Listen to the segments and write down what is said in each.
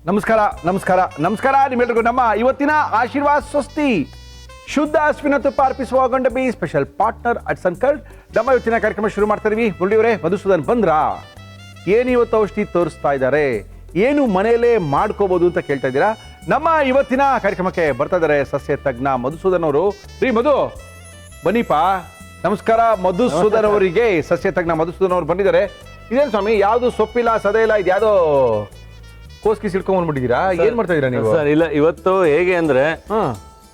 ನಮಸ್ಕಾರ ನಮಸ್ಕಾರ ನಮಸ್ಕಾರ ನಿಮ್ಮೆಲ್ಲರಿಗೂ ನಮ್ಮ ಇವತ್ತಿನ ಆಶೀರ್ವಾದ್ ಸ್ವಸ್ತಿ ಶುದ್ಧ ಹಸುವಿನ ತುಪ್ಪ ಅರ್ಪಿಸುವ ಗೊಂಡಬಿ ಸ್ಪೆಷಲ್ ಪಾರ್ಟ್ನರ್ ಅಟ್ ಸಂಕಲ್ಟ್. ನಮ್ಮ ಇವತ್ತಿನ ಕಾರ್ಯಕ್ರಮ ಶುರು ಮಾಡ್ತಾ ಇದೀವಿ. ಮುರಳಿಯವರೇ, ಮಧುಸೂದನ್ ಬಂದ್ರಾ? ಏನು ಇವತ್ತು ಔಷಧಿ ತೋರಿಸ್ತಾ ಇದ್ದಾರೆ, ಏನು ಮನೆಯಲ್ಲೇ ಮಾಡ್ಕೋಬಹುದು ಅಂತ ಕೇಳ್ತಾ ಇದ್ದೀರಾ. ನಮ್ಮ ಇವತ್ತಿನ ಕಾರ್ಯಕ್ರಮಕ್ಕೆ ಬರ್ತಾ ಇದ್ದಾರೆ ಸಸ್ಯ ತಜ್ಞ ಮಧುಸೂದನ್ ಅವರು. ರೀ ಮಧು, ಬನ್ನಿಪ್ಪ. ನಮಸ್ಕಾರ ಮಧುಸೂದನ್ ಅವರಿಗೆ. ಸಸ್ಯ ತಜ್ಞ ಮಧುಸೂದನ್ ಅವರು ಬಂದಿದ್ದಾರೆ. ಇದೇನು ಸ್ವಾಮಿ, ಯಾವುದು ಸೊಪ್ಪಿಲ್ಲ ಸದೆ ಇಲ್ಲ, ಇದ್ಯಾವುದೋ ಕೋಸ್ಕಿ ಸಿಡ್ಕೊಂಡ್ಬಿಟ್ಟಿದ್ದೀರಾ? ಏನ್ ಮಾಡ್ತಾ ಇದೀರಾ ನೀವು? ಸರ್ ಇಲ್ಲ, ಇವತ್ತು ಹೇಗೆ ಅಂದ್ರೆ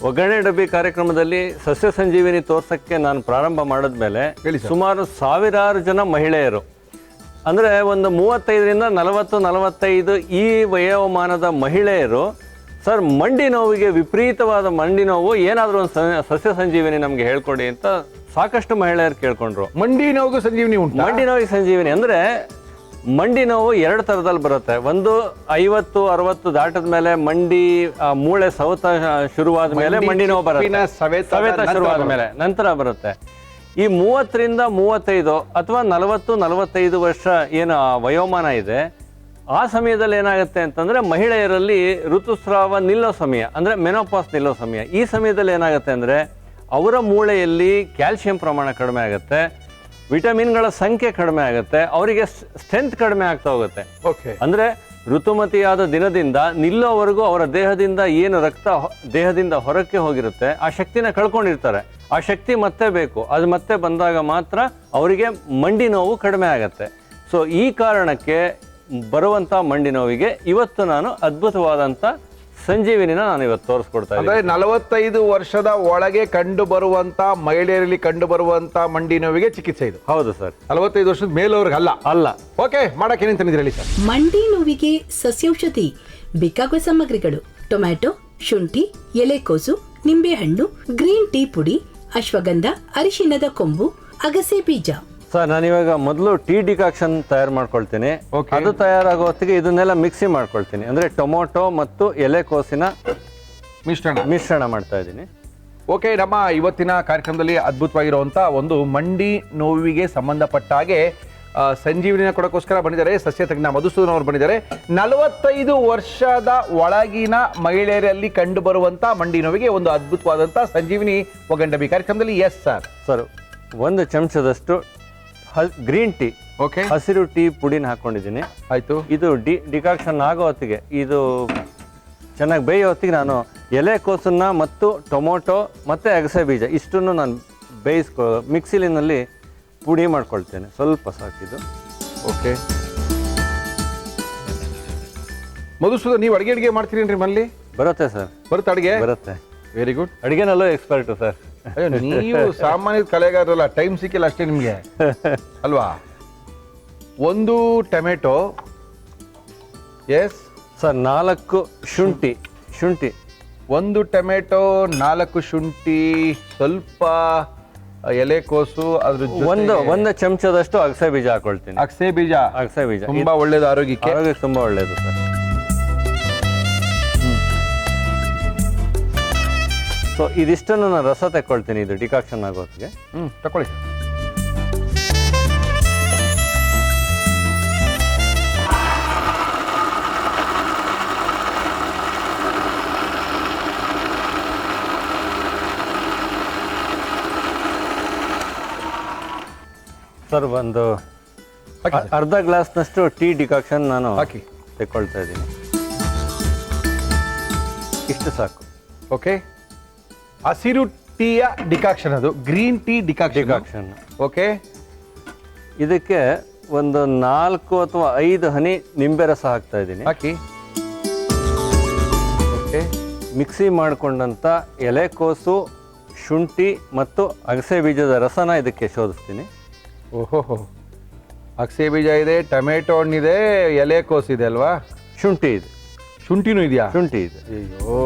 ಒಗ್ಗರಣೆ ಡಬ್ಬಿ ಕಾರ್ಯಕ್ರಮದಲ್ಲಿ ಸಸ್ಯ ಸಂಜೀವಿನಿ ತೋರ್ಸಕ್ಕೆ ನಾನು ಪ್ರಾರಂಭ ಮಾಡಿದ್ಮೇಲೆ ಸುಮಾರು ಸಾವಿರಾರು ಜನ ಮಹಿಳೆಯರು, ಅಂದ್ರೆ ಒಂದು 35ರಿಂದ 40-45 ಈ ವಯೋಮಾನದ ಮಹಿಳೆಯರು, ಸರ್ ಮಂಡಿ ನೋವಿಗೆ, ವಿಪರೀತವಾದ ಮಂಡಿ ನೋವು, ಏನಾದರೂ ಒಂದು ಸಸ್ಯ ಸಂಜೀವಿನಿ ನಮ್ಗೆ ಹೇಳ್ಕೊಡಿ ಅಂತ ಸಾಕಷ್ಟು ಮಹಿಳೆಯರು ಕೇಳ್ಕೊಂಡ್ರು. ಮಂಡಿ ನೋವಿಗೂ ಸಂಜೀವಿನಿ ಉಂಟು? ಮಂಡಿ ನೋವಿಗೆ ಸಂಜೀವಿನಿ ಅಂದ್ರೆ ಮಂಡಿ ನೋವು 2 ಥರದಲ್ಲಿ ಬರುತ್ತೆ. ಒಂದು 50-60 ದಾಟದ ಮೇಲೆ ಮಂಡಿ ಮೂಳೆ ಸವೆತ ಶುರುವಾದ ಮೇಲೆ ಮಂಡಿ ನೋವು ಬರುತ್ತೆ. ಸವೆತ ಶುರುವಾದ ಮೇಲೆ ನಂತರ ಬರುತ್ತೆ. ಈ 30ರಿಂದ 35 ಅಥವಾ 40-45 ವರ್ಷ ಏನು ವಯೋಮಾನ ಇದೆ, ಆ ಸಮಯದಲ್ಲಿ ಏನಾಗುತ್ತೆ ಅಂತಂದ್ರೆ ಮಹಿಳೆಯರಲ್ಲಿ ಋತುಸ್ರಾವ ನಿಲ್ಲೋ ಸಮಯ, ಅಂದ್ರೆ ಮೆನೋಪಾಸ್ ನಿಲ್ಲೋ ಸಮಯ. ಈ ಸಮಯದಲ್ಲಿ ಏನಾಗುತ್ತೆ ಅಂದ್ರೆ ಅವರ ಮೂಳೆಯಲ್ಲಿ ಕ್ಯಾಲ್ಸಿಯಂ ಪ್ರಮಾಣ ಕಡಿಮೆ ಆಗುತ್ತೆ, ವಿಟಮಿನ್ಗಳ ಸಂಖ್ಯೆ ಕಡಿಮೆ ಆಗುತ್ತೆ, ಅವರಿಗೆ ಸ್ಟ್ರೆಂತ್ ಕಡಿಮೆ ಆಗ್ತಾ ಹೋಗುತ್ತೆ. ಅಂದ್ರೆ ಋತುಮತಿಯಾದ ದಿನದಿಂದ ನಿಲ್ಲೋವರೆಗೂ ಅವರ ದೇಹದಿಂದ ಏನು ರಕ್ತ ದೇಹದಿಂದ ಹೊರಕ್ಕೆ ಹೋಗಿರುತ್ತೆ ಆ ಶಕ್ತಿನ ಕಳ್ಕೊಂಡಿರ್ತಾರೆ. ಆ ಶಕ್ತಿ ಮತ್ತೆ ಬೇಕು, ಅದು ಮತ್ತೆ ಬಂದಾಗ ಮಾತ್ರ ಅವರಿಗೆ ಮಂಡಿ ನೋವು ಕಡಿಮೆ ಆಗತ್ತೆ. ಸೊ ಈ ಕಾರಣಕ್ಕೆ ಬರುವಂತ ಮಂಡಿ ನೋವಿಗೆ ಇವತ್ತು ನಾನು ಅದ್ಭುತವಾದಂತ ಸಂಜೀವಿನಿನ ನಾನು ಇವತ್ತು ತೋರಿಸ್ಕೊಡ್ತಾ ಇದ್ದೀನಿ. ಅಂದ್ರೆ 45 ವರ್ಷದ ಒಳಗೆ ಕಂಡು ಬರುವಂತ ಮಹಿಳೆಯರಲ್ಲಿ ಕಂಡು ಬರುವಂತ ಮಂಡಿ ನೋವಿಗೆ ಚಿಕಿತ್ಸೆ ಇದು? ಹೌದು ಸರ್. 45 ವರ್ಷದ ಮೇಲವ್ರಿಗೆ ಅಲ್ಲ. ಓಕೆ, ಮಾಡಕ್ಕೆ ಏನೇನು ತಂದಿದ್ದೀರಿ ಹೇಳಿ ಸರ್? ಮಂಡಿ ನೋವಿಗೆ ಸಸ್ಯೌಷಧಿ ಬೇಕಾಗುವ ಸಾಮಗ್ರಿಗಳು: ಟೊಮ್ಯಾಟೊ, ಶುಂಠಿ, ಎಲೆಕೋಸು, ನಿಂಬೆಹಣ್ಣು, ಗ್ರೀನ್ ಟೀ ಪುಡಿ, ಅಶ್ವಗಂಧ, ಅರಿಶಿಣದ ಕೊಂಬು, ಅಗಸೆ ಬೀಜ. ಸರ್ ನಾನಿವಾಗ ಮೊದಲು ಟೀ ಡಿಕಾಕ್ಷನ್ ತಯಾರು ಮಾಡ್ಕೊಳ್ತೀನಿ. ಅದು ತಯಾರಾಗೋ ಹೊತ್ತಿಗೆ ಇದನ್ನೆಲ್ಲ ಮಿಕ್ಸಿ ಮಾಡ್ಕೊಳ್ತೀನಿ. ಅಂದ್ರೆ ಟೊಮೊಟೊ ಮತ್ತು ಎಲೆಕೋಸಿನ ಮಿಶ್ರಣ ಮಾಡ್ತಾ ಇದ್ದೀನಿ. ಓಕೆ, ನಮ್ಮ ಇವತ್ತಿನ ಕಾರ್ಯಕ್ರಮದಲ್ಲಿ ಅದ್ಭುತವಾಗಿರುವಂತ ಒಂದು ಮಂಡಿ ನೋವಿಗೆ ಸಂಬಂಧಪಟ್ಟ ಹಾಗೆ ಸಂಜೀವಿನಿನ ಕೊಡೋಕ್ಕೋಸ್ಕರ ಬಂದಿದ್ದಾರೆ ಸಸ್ಯ ತಜ್ಞ ಮಧುಸೂದನ್ ಅವರು ಬಂದಿದ್ದಾರೆ. 45 ವರ್ಷದ ಒಳಗಿನ ಮಹಿಳೆಯರಲ್ಲಿ ಕಂಡು ಬರುವಂತ ಮಂಡಿ ನೋವಿಗೆ ಒಂದು ಅದ್ಭುತವಾದಂತ ಸಂಜೀವಿನಿ ಒಗ್ಗಂಡಬಿ ಕಾರ್ಯಕ್ರಮದಲ್ಲಿ. Yes sir. ಸರ್, 1 ಚಮಚದಷ್ಟು ಗ್ರೀನ್ ಟೀ, ಹಸಿರು ಟೀ ಪುಡಿನ ಹಾಕೊಂಡಿದ್ದೀನಿ. ಆಯ್ತು. ಇದು ಡಿಕಾಕ್ಷನ್ ಆಗೋ ಹೊತ್ತಿಗೆ, ಇದು ಚೆನ್ನಾಗಿ ಬೇಯೋ ಹೊತ್ತಿಗೆ ನಾನು ಎಲೆಕೋಸನ್ನ ಮತ್ತು ಟೊಮೊಟೊ ಮತ್ತೆ ಅಗಸೆ ಬೀಜ ಇಷ್ಟನ್ನು ನಾನು ಮಿಕ್ಸಿಲಿನಲ್ಲಿ ಪುಡಿ ಮಾಡ್ಕೊಳ್ತೇನೆ. ಸ್ವಲ್ಪ ಸಾಕಿದ್ದು. ಓಕೆ. ಮಧುಸೂದನ್, ನೀವು ಅಡುಗೆ ಮಾಡ್ತೀರೇನ್ರಿ ಮನೇಲಿ? ಬರುತ್ತೆ ಸರ್. ಬರುತ್ತೆ ಅಡುಗೆ? ಬರುತ್ತೆ. Very good. ಅಡುಗೆನಲ್ಲೂ ಎಕ್ಸ್ಪರ್ಟು ಸರ್. ನೀವು ಸಾಮಾನ್ಯ ಕಲೆಗಾರಲ್ಲ, ಟೈಮ್ ಸಿಕ್ಕಿಲ್ಲ ಅಷ್ಟೇ ನಿಮ್ಗೆ ಅಲ್ವಾ? 1 ಟೊಮೆಟೊ. Yes sir. 4 ಶುಂಠಿ. 1 ಟೊಮೆಟೊ, 4 ಶುಂಠಿ, ಸ್ವಲ್ಪ ಎಲೆಕೋಸು, ಅದ್ರ ಒಂದು ಚಮಚದಷ್ಟು ಅಗಸೆ ಬೀಜ ಹಾಕೊಳ್ತೀನಿ. ಅಗಸೆ ಬೀಜ ತುಂಬಾ ಒಳ್ಳೇದು, ಆರೋಗ್ಯಕ್ಕೆ ತುಂಬಾ ಒಳ್ಳೇದು ಸರ್. ಸೊ ಇದಿಷ್ಟನ್ನು ನಾನು ರಸ ತಗೊಳ್ತೀನಿ, ಇದು ಡಿಕಾಕ್ಷನ್ ಆಗೋತ್ತಿಗೆ. ತಗೊಳ್ಳಿ. ಸರ್, ಒಂದು ಅರ್ಧ ಗ್ಲಾಸ್ನಷ್ಟು ಟೀ ಡಿಕಾಕ್ಷನ್ ನಾನು ತೆಕ್ಕೊಳ್ತಾ ಇದ್ದೀನಿ. ಇಷ್ಟು ಸಾಕು. ಓಕೆ. ಹಸಿರು ಟೀಯ ಡಿಕಾಕ್ಷನ್, ಅದು ಗ್ರೀನ್ ಟೀ ಡಿಕಾಕ್ಷನ್. ಓಕೆ. ಇದಕ್ಕೆ ಒಂದು 4 ಅಥವಾ 5 ಹನಿ ನಿಂಬೆ ರಸ ಹಾಕ್ತಾ ಇದ್ದೀನಿ. ಹಾಕಿ. ಓಕೆ. ಮಿಕ್ಸಿ ಮಾಡಿಕೊಂಡಂಥ ಎಲೆಕೋಸು, ಶುಂಠಿ ಮತ್ತು ಅಗಸೆ ಬೀಜದ ರಸನ ಇದಕ್ಕೆ ಶೋಧಿಸ್ತೀನಿ. ಓಹೋ, ಅಗಸೆ ಬೀಜ ಇದೆ, ಟೊಮೆಟೊ ಹಣ್ಣಿದೆ, ಎಲೆಕೋಸು ಇದೆ ಅಲ್ವಾ? ಶುಂಠಿ ಇದೆ. ಶುಂಠಿನೂ ಇದೆಯಾ? ಶುಂಠಿ ಇದೆ. ಅಯ್ಯೋ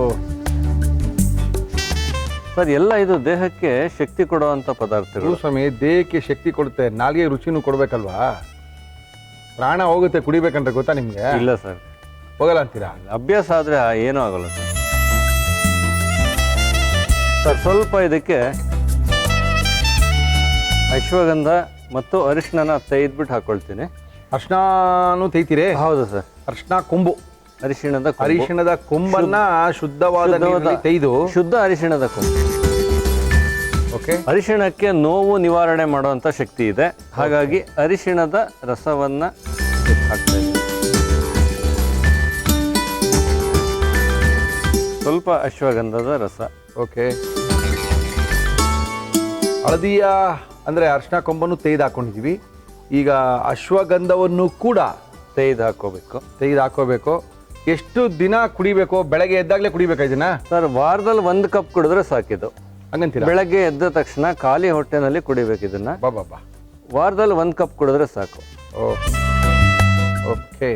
ಸರ್, ಎಲ್ಲ ಇದು ದೇಹಕ್ಕೆ ಶಕ್ತಿ ಕೊಡುವಂಥ ಪದಾರ್ಥಗಳು. ಸ್ವಾಮಿ, ದೇಹಕ್ಕೆ ಶಕ್ತಿ ಕೊಡುತ್ತೆ, ನಾಲ್ಗೆ ರುಚಿನೂ ಕೊಡ್ಬೇಕಲ್ವಾ? ಪ್ರಾಣ ಹೋಗುತ್ತೆ ಕುಡಿಬೇಕಂದ್ರೆ, ಗೊತ್ತಾ ನಿಮ್ಗೆ? ಇಲ್ಲ ಸರ್. ಹೋಗಲ್ಲ ಅಂತೀರಾ? ಅಭ್ಯಾಸ ಆದರೆ ಏನೂ ಆಗೋಲ್ಲ ಸರ್. ಸರ್, ಸ್ವಲ್ಪ ಇದಕ್ಕೆ ಅಶ್ವಗಂಧ ಮತ್ತು ಅರಿಶಿಣನ ತೆಗೆದ್ಬಿಟ್ಟು ಹಾಕೊಳ್ತೀನಿ. ಅರ್ಶಿನೂ ತೆಗಿತೀರಿ? ಹೌದು ಸರ್. ಅರ್ಶಿನ ಕೊಂಬು. ಅರಿಶಿಣದ ಕೊಂಬು. ಅರಿಶಿಣದ ಕೊಂಬನ್ನ ಶುದ್ಧವಾದ ನೀರಿನಲ್ಲಿ ತೆಗೆದು ಶುದ್ಧ ಅರಿಶಿಣದ ಕೊಂಬು. ಓಕೆ. ಅರಿಶಿಣಕ್ಕೆ ನೋವು ನಿವಾರಣೆ ಮಾಡುವಂಥ ಶಕ್ತಿ ಇದೆ, ಹಾಗಾಗಿ ಅರಿಶಿಣದ ರಸವನ್ನು ಹಾಕ್ತಾ ಇದ್ದೀವಿ. ಸ್ವಲ್ಪ ಅಶ್ವಗಂಧದ ರಸ. ಓಕೆ. ಹಳದಿಯ ಅಂದರೆ ಅರಿಶಿಣ ಕೊಂಬನ್ನು ತೆಗೆದು ಹಾಕೊಂಡಿದ್ದೀವಿ. ಈಗ ಅಶ್ವಗಂಧವನ್ನು ಕೂಡ ತೆಗೆದು ಹಾಕೋಬೇಕು. ಎಷ್ಟು ದಿನ ಕುಡಿಬೇಕು? ಬೆಳಗ್ಗೆ ಎದ್ದಾಗಲೇ ಕುಡಿಬೇಕಾ ಇದನ್ನ? ಸರ್, ವಾರದಲ್ಲಿ 1 ಕಪ್ ಕುಡಿದ್ರೆ ಸಾಕಿದು. ಹಂಗಂತೀರ? ಬೆಳಗ್ಗೆ ಎದ್ದ ತಕ್ಷಣ ಖಾಲಿ ಹೊಟ್ಟೆನಲ್ಲಿ ಕುಡಿಬೇಕು ಇದನ್ನ. ಬಾಬಾ. ವಾರದಲ್ಲಿ 1 ಕಪ್ ಕುಡಿದ್ರೆ ಸಾಕು. ಓಕೆ.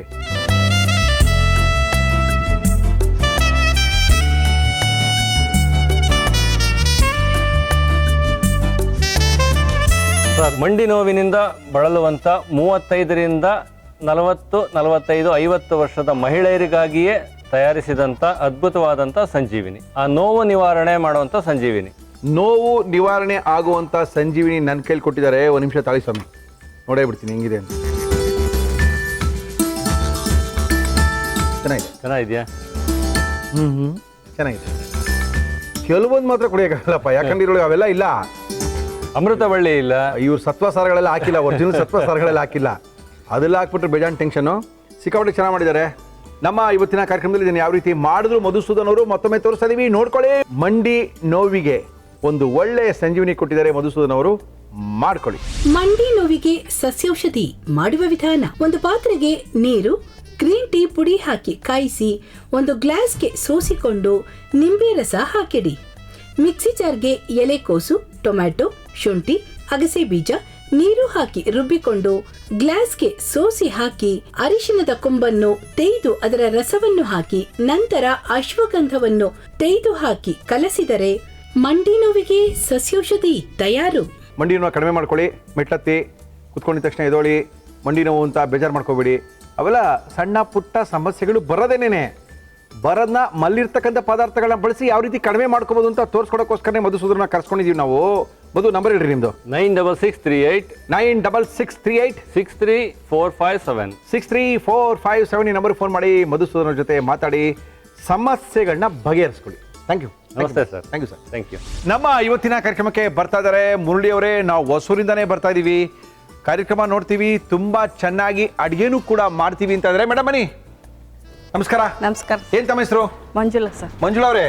ಸರ್, ಮಂಡಿ ನೋವಿನಿಂದ ಬಳಲುವಂಥ 35ರಿಂದ 40, 45, 50 ವರ್ಷದ ಮಹಿಳೆಯರಿಗಾಗಿಯೇ ತಯಾರಿಸಿದಂಥ ಅದ್ಭುತವಾದಂಥ ಸಂಜೀವಿನಿ. ಆ ನೋವು ನಿವಾರಣೆ ಮಾಡುವಂಥ ಸಂಜೀವಿನಿ. ನೋವು ನಿವಾರಣೆ ಆಗುವಂಥ ಸಂಜೀವಿನಿ ನನ್ನ ಕೈಲಿ ಕೊಟ್ಟಿದ್ದಾರೆ. ಒಂದು ನಿಮಿಷ ತಾಳಿ ಸ್ವಾಮಿ, ನೋಡೇ ಬಿಡ್ತೀನಿ ಹೆಂಗಿದೆ ಅಂತ. ಚೆನ್ನಾಗಿದೆಯಾ? ಚೆನ್ನಾಗಿದೆ. ಕೆಲವೊಂದು ಮಾತ್ರ ಕುಡಿಯೋಕ್ಕಾಗಲ್ಲಪ್ಪ, ಯಾಕಂದ್ರೆ ಇರೋಳು ಅವೆಲ್ಲ ಇಲ್ಲ. ಅಮೃತಬಳ್ಳಿ ಇಲ್ಲ, ಇವ್ರು ಸತ್ವಸಾರಗಳೆಲ್ಲ ಹಾಕಿಲ್ಲ, ಒರಿಜಿನಲ್ ಸತ್ವಸಾರಗಳೆಲ್ಲ ಹಾಕಿಲ್ಲ. ಅದೆಲ್ಲ ಹಾಕ್ಬಿಟ್ರೆ ಬೇಜಾನ್ ಟೆನ್ಷನು. ಸಿಕ್ಕಾಪಟ್ಟೆ ಚೆನ್ನಾಗಿ ಮಾಡಿದ್ದಾರೆ. ನಮ್ಮ ಇವತ್ತಿನ ಕಾರ್ಯಕ್ರಮದಲ್ಲಿ ಇದನ್ನು ಯಾವ ರೀತಿ ಮಾಡಿದ್ರು ಮಧುಸೂದನ್ ಅವರು ಮತ್ತೊಮ್ಮೆ ತೋರಿಸ್ತಾ ಇದೀವಿ, ನೋಡ್ಕೊಳ್ಳಿ. ಮಂಡಿ ನೋವಿಗೆ ಒಂದು ಒಳ್ಳೆಯ ಸಂಜೀವಿನಿ ಕೊಟ್ಟಿದ್ದಾರೆ ಮಧುಸೂದನ್ ಅವರು, ಮಾಡ್ಕೊಳ್ಳಿ. ಮಂಡಿ ನೋವಿಗೆ ಸಸ್ಯೌಷಧಿ ಮಾಡುವ ವಿಧಾನ: ಒಂದು ಪಾತ್ರೆಗೆ ನೀರು, ಗ್ರೀನ್ ಟೀ ಪುಡಿ ಹಾಕಿ ಕಾಯಿಸಿ ಒಂದು ಗ್ಲಾಸ್ಗೆ ಸೋಸಿಕೊಂಡು ನಿಂಬೆ ರಸ ಹಾಕಿಡಿ. ಮಿಕ್ಸಿ ಜಾರ್ಗೆ ಎಲೆಕೋಸು, ಟೊಮ್ಯಾಟೊ, ಶುಂಠಿ, ಅಗಸೆ ಬೀಜ, ನೀರು ಹಾಕಿ ರುಬ್ಬಿಕೊಂಡು ಗ್ಲಾಸ್ಗೆ ಸೋಸಿ ಹಾಕಿ ಅರಿಶಿಣದ ಕೊಂಬನ್ನು ತೆಗೆದು ಅದರ ರಸವನ್ನು ಹಾಕಿ ನಂತರ ಅಶ್ವಗಂಧವನ್ನು ತೆಗೆದು ಹಾಕಿ ಕಲಸಿದರೆ ಮಂಡಿ ನೋವಿಗೆ ಸಸ್ಯೌಷಧಿ ತಯಾರು. ಮಂಡಿ ನೋವು ಕಡಿಮೆ ಮಾಡ್ಕೊಳ್ಳಿ. ಮೆಟ್ಲತ್ತಿ ಕುತ್ಕೊಂಡಿದ ತಕ್ಷಣ ಎದೋಳಿ. ಮಂಡಿ ನೋವು ಅಂತ ಬೇಜಾರು ಮಾಡ್ಕೋಬೇಡಿ. ಅವೆಲ್ಲ ಸಣ್ಣ ಪುಟ್ಟ ಸಮಸ್ಯೆಗಳು ಬರೋದೇನೇನೆ. ಬರೋದನ್ನ ಮಲ್ಲಿರ್ತಕ್ಕಂಥ ಪದಾರ್ಥಗಳನ್ನ ಬಳಸಿ ಯಾವ ರೀತಿ ಕಡಿಮೆ ಮಾಡ್ಕೋಬಹುದು ಅಂತ ತೋರಿಸ್ಕೊಡೋಕ್ಕೋಸ್ಕರನೇ ಮಧುಸೂದನ ಕರ್ಸ್ಕೊಂಡಿದ್ದೀವಿ ನಾವು. ಮಧು, ನಂಬರ್ ಹೇಳ್ರಿ ನಿಮ್ದು. 9638 63457 63457 ಈ ನಂಬರ್ ಫೋನ್ ಮಾಡಿ ಮಧುಸೂದನ ಜೊತೆ ಮಾತಾಡಿ ಸಮಸ್ಯೆಗಳನ್ನ ಬಗೆಹರಿಸ್ಕೊಳ್ಳಿ. Thank you. ನಮಸ್ತೆ sir. Thank you sir. Thank you. ನಮ್ಮ ಇವತ್ತಿನ ಕಾರ್ಯಕ್ರಮಕ್ಕೆ ಬರ್ತಾ ಇದ್ದಾರೆ ಮುರಳಿ ಅವರೇ. ನಾವು ಹೊಸೂರಿಂದಾನೇ ಬರ್ತಾ ಇದ್ದೀವಿ, ಕಾರ್ಯಕ್ರಮ ನೋಡ್ತೀವಿ, ತುಂಬಾ ಚೆನ್ನಾಗಿ ಅಡುಗೆನೂ ಕೂಡ ಮಾಡ್ತೀವಿ ಅಂತ ಇದ್ದಾರೆ. ಮೇಡಮ್ ಬನ್ನಿ. ನಮಸ್ಕಾರ. ನಮಸ್ಕಾರ. ಏನ್ ತಮ್ಮ ಹೆಸರು? ಮಂಜುಳಾ ಸರ್. ಮಂಜುಳಾ ಅವರೇ,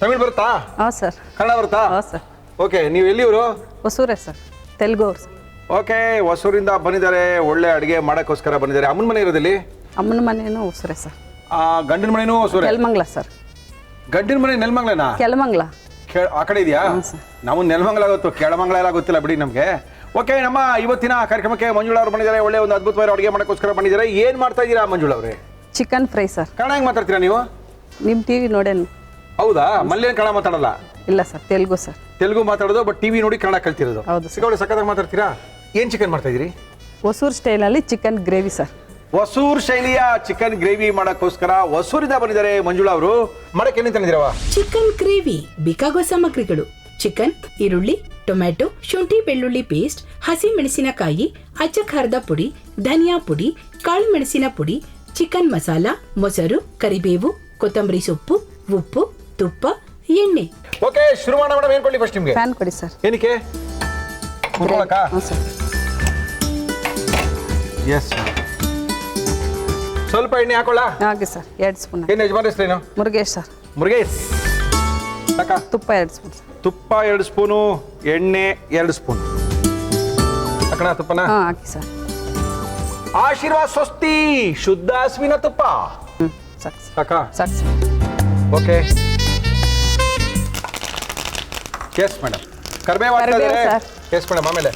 ತಮಿಳ್ ಬರುತ್ತಾ? ಹಾಂ ಸರ್. ಕನ್ನಡ ಬರುತ್ತಾ? ಹಾಂ ಸರ್. ಓಕೆ, ನೀವು ಎಲ್ಲಿಯವರು? ಹೊಸೂರೇ ಸರ್, ತೆಲುಗು ಅವ್ರು ಸರ್. ಓಕೆ, ಹೊಸೂರಿಂದ ಬಂದಿದ್ದಾರೆ, ಒಳ್ಳೆ ಅಡುಗೆ ಮಾಡೋಕ್ಕೋಸ್ಕರ ಬಂದಿದ್ದಾರೆ. ಅಮ್ಮನ ಮನೆ ಇರೋದಲ್ಲಿ? ಅಮ್ಮನ ಮನೇನು ಹೊಸೂರೇ ಸರ್. ಗಂಡನ ಮನೆನೂ ಹೊಸೂರೇ? ಕೆಲ್ಮಂಗ್ಲ ಸರ್. ಗಂಡನ ಮನೆ ನೆಲಮಂಗ್ಲನಾ? ಕೆಲ್ಮಂಗ್ಲ ಆ ಕಡೆ ಇದೆಯಾ? ಸರ್. ನಾವು ನೆಲಮಂಗ್ಲ ಗೊತ್ತು, ಕೆಳಮಂಗ್ಲ ಎಲ್ಲ ಗೊತ್ತಿಲ್ಲ ಬಿಡಿ ನಮಗೆ. ಓಕೆ, ನಮ್ಮ ಇವತ್ತಿನ ಕಾರ್ಯಕ್ರಮಕ್ಕೆ ಮಂಜುಳಾ ಅವರು ಬಂದಿದ್ದಾರೆ. ಒಳ್ಳೆ ಒಂದು ಅದ್ಭುತವಾದ ಅಡುಗೆ ಮಾಡೋಕ್ಕೋಸ್ಕರ ಬಂದಿದ್ದಾರೆ. ಏನ್ ಮಾಡ್ತಾ ಇದ್ದೀರಾ ಮಂಜುಳಾ ಅವರೇ? Chicken fry sir. ಕನ್ನಡ ಹೆಂಗ್ ಮಾತಾಡ್ತೀರಾ ನೀವು? ನಿಮ್ಮ ಟಿವಿ ನೋಡೇನು? ಹೌದಾ? ಮಲ್ಲೇನು ಕನ್ನಡ ಮಾತಾಡಲ್ಲ? ಇಲ್ಲ ಸರ್, ತೆಲುಗು ಸರ್. ತೆಲುಗು ಮಾತಾಡೋದು, ಬಟ್ ಟಿವಿ ನೋಡಿ ಕನ್ನಡ ಕಲ್ತಿರೋದು. ಹೌದು ಸರ್. ಸಿಕ್ಕಾಪಟ್ಟೆ ಸಕ್ಕತ್ತಾಗಿ ಮಾತಾಡ್ತೀರಾ. ಏನ್ ಚಿಕನ್ ಮಾಡ್ತಾ ಇದ್ದೀರಿ? ಹೊಸೂರು ಸ್ಟೈಲಲ್ಲಿ ಚಿಕನ್ ಗ್ರೇವಿ ಸರ್. ಹೊಸೂರ್ ಶೈಲಿಯ ಚಿಕನ್ ಗ್ರೇವಿ ಮಾಡೋಕ್ಕೋಸ್ಕರ ಹೊಸೂರಿಂದ ಬಂದಿದ್ದಾರೆ ಮಂಜುಳಾ ಅವರು. ಮಾಡಕ್ಕೆ ಏನೇನು ತಂದಿದ್ದೀರವ? ಚಿಕನ್ ಗ್ರೇವಿ ಬೇಕಾಗುವ ಸಾಮಗ್ರಿಗಳು: ಚಿಕನ್, ಈರುಳ್ಳಿ, ಟೊಮ್ಯಾಟೊ, ಶುಂಠಿ ಬೆಳ್ಳುಳ್ಳಿ ಪೇಸ್ಟ್, ಹಸಿ ಮೆಣಸಿನಕಾಯಿ, ಅಚ್ಚ ಖಾರದ ಪುಡಿ, ಧನಿಯಾ ಪುಡಿ, ಕಾಳು ಮೆಣಸಿನ ಪುಡಿ, ಚಿಕನ್ ಮಸಾಲ, ಮೊಸರು, ಕರಿಬೇವು, ಕೊತ್ತಂಬರಿ ಸೊಪ್ಪು, ಉಪ್ಪು, ತುಪ್ಪ, ಎಣ್ಣೆ. ಓಕೆ, ಶುರು ಮಾಡೋಣ ಮೇಡಮ್. ಏನ್ ಕೊಡ್ಲಿ ಫಸ್ಟ್ ನಿಮ್ಗೆ? ಪ್ಯಾನ್ ಕೊಡಿ ಸರ್. ಏನಕ್ಕೆ? ಕುತ್ಕೊಳ್ಳೋಕಾ? ಹ್ಞೂ ಸರ್. ಎಸ್. ಸ್ವಲ್ಪ ಎಣ್ಣೆ ಹಾಕೊಳ್ಳ? ಹಾಗೆ ಸರ್, 2 ಸ್ಪೂನ್. ಏನು ಯಜಮಾನ್ ಹೆಸರೇನು? ಮುರುಗೇಶ್ ಸರ್. ಮುರುಗೇಶ್. ಸಾಕ? ತುಪ್ಪ 2 ಸ್ಪೂನ್ ಸರ್. ತುಪ್ಪ 2 ಸ್ಪೂನು, ಎಣ್ಣೆ 2 ಸ್ಪೂನ್ ಹಾಕೋಣ. ತುಪ್ಪನ ಹಾಕಿ ಸರ್. ಆಶೀರ್ವಾದ್ ಸ್ವಸ್ತಿ ಶುದ್ಧ ಹಸುವಿನ ತುಪ್ಪ. ಸಾಕು ಸರ್. ಸಾಕಾ? ಸಾಕು ಸರ್. ಓಕೆ. Yes madam. ಕರಿಬೇವು ಹಾಕ್ತಾ ಇದ್ದಾರೆ. ಸರ್. Yes madam. ಆಮೇಲೆ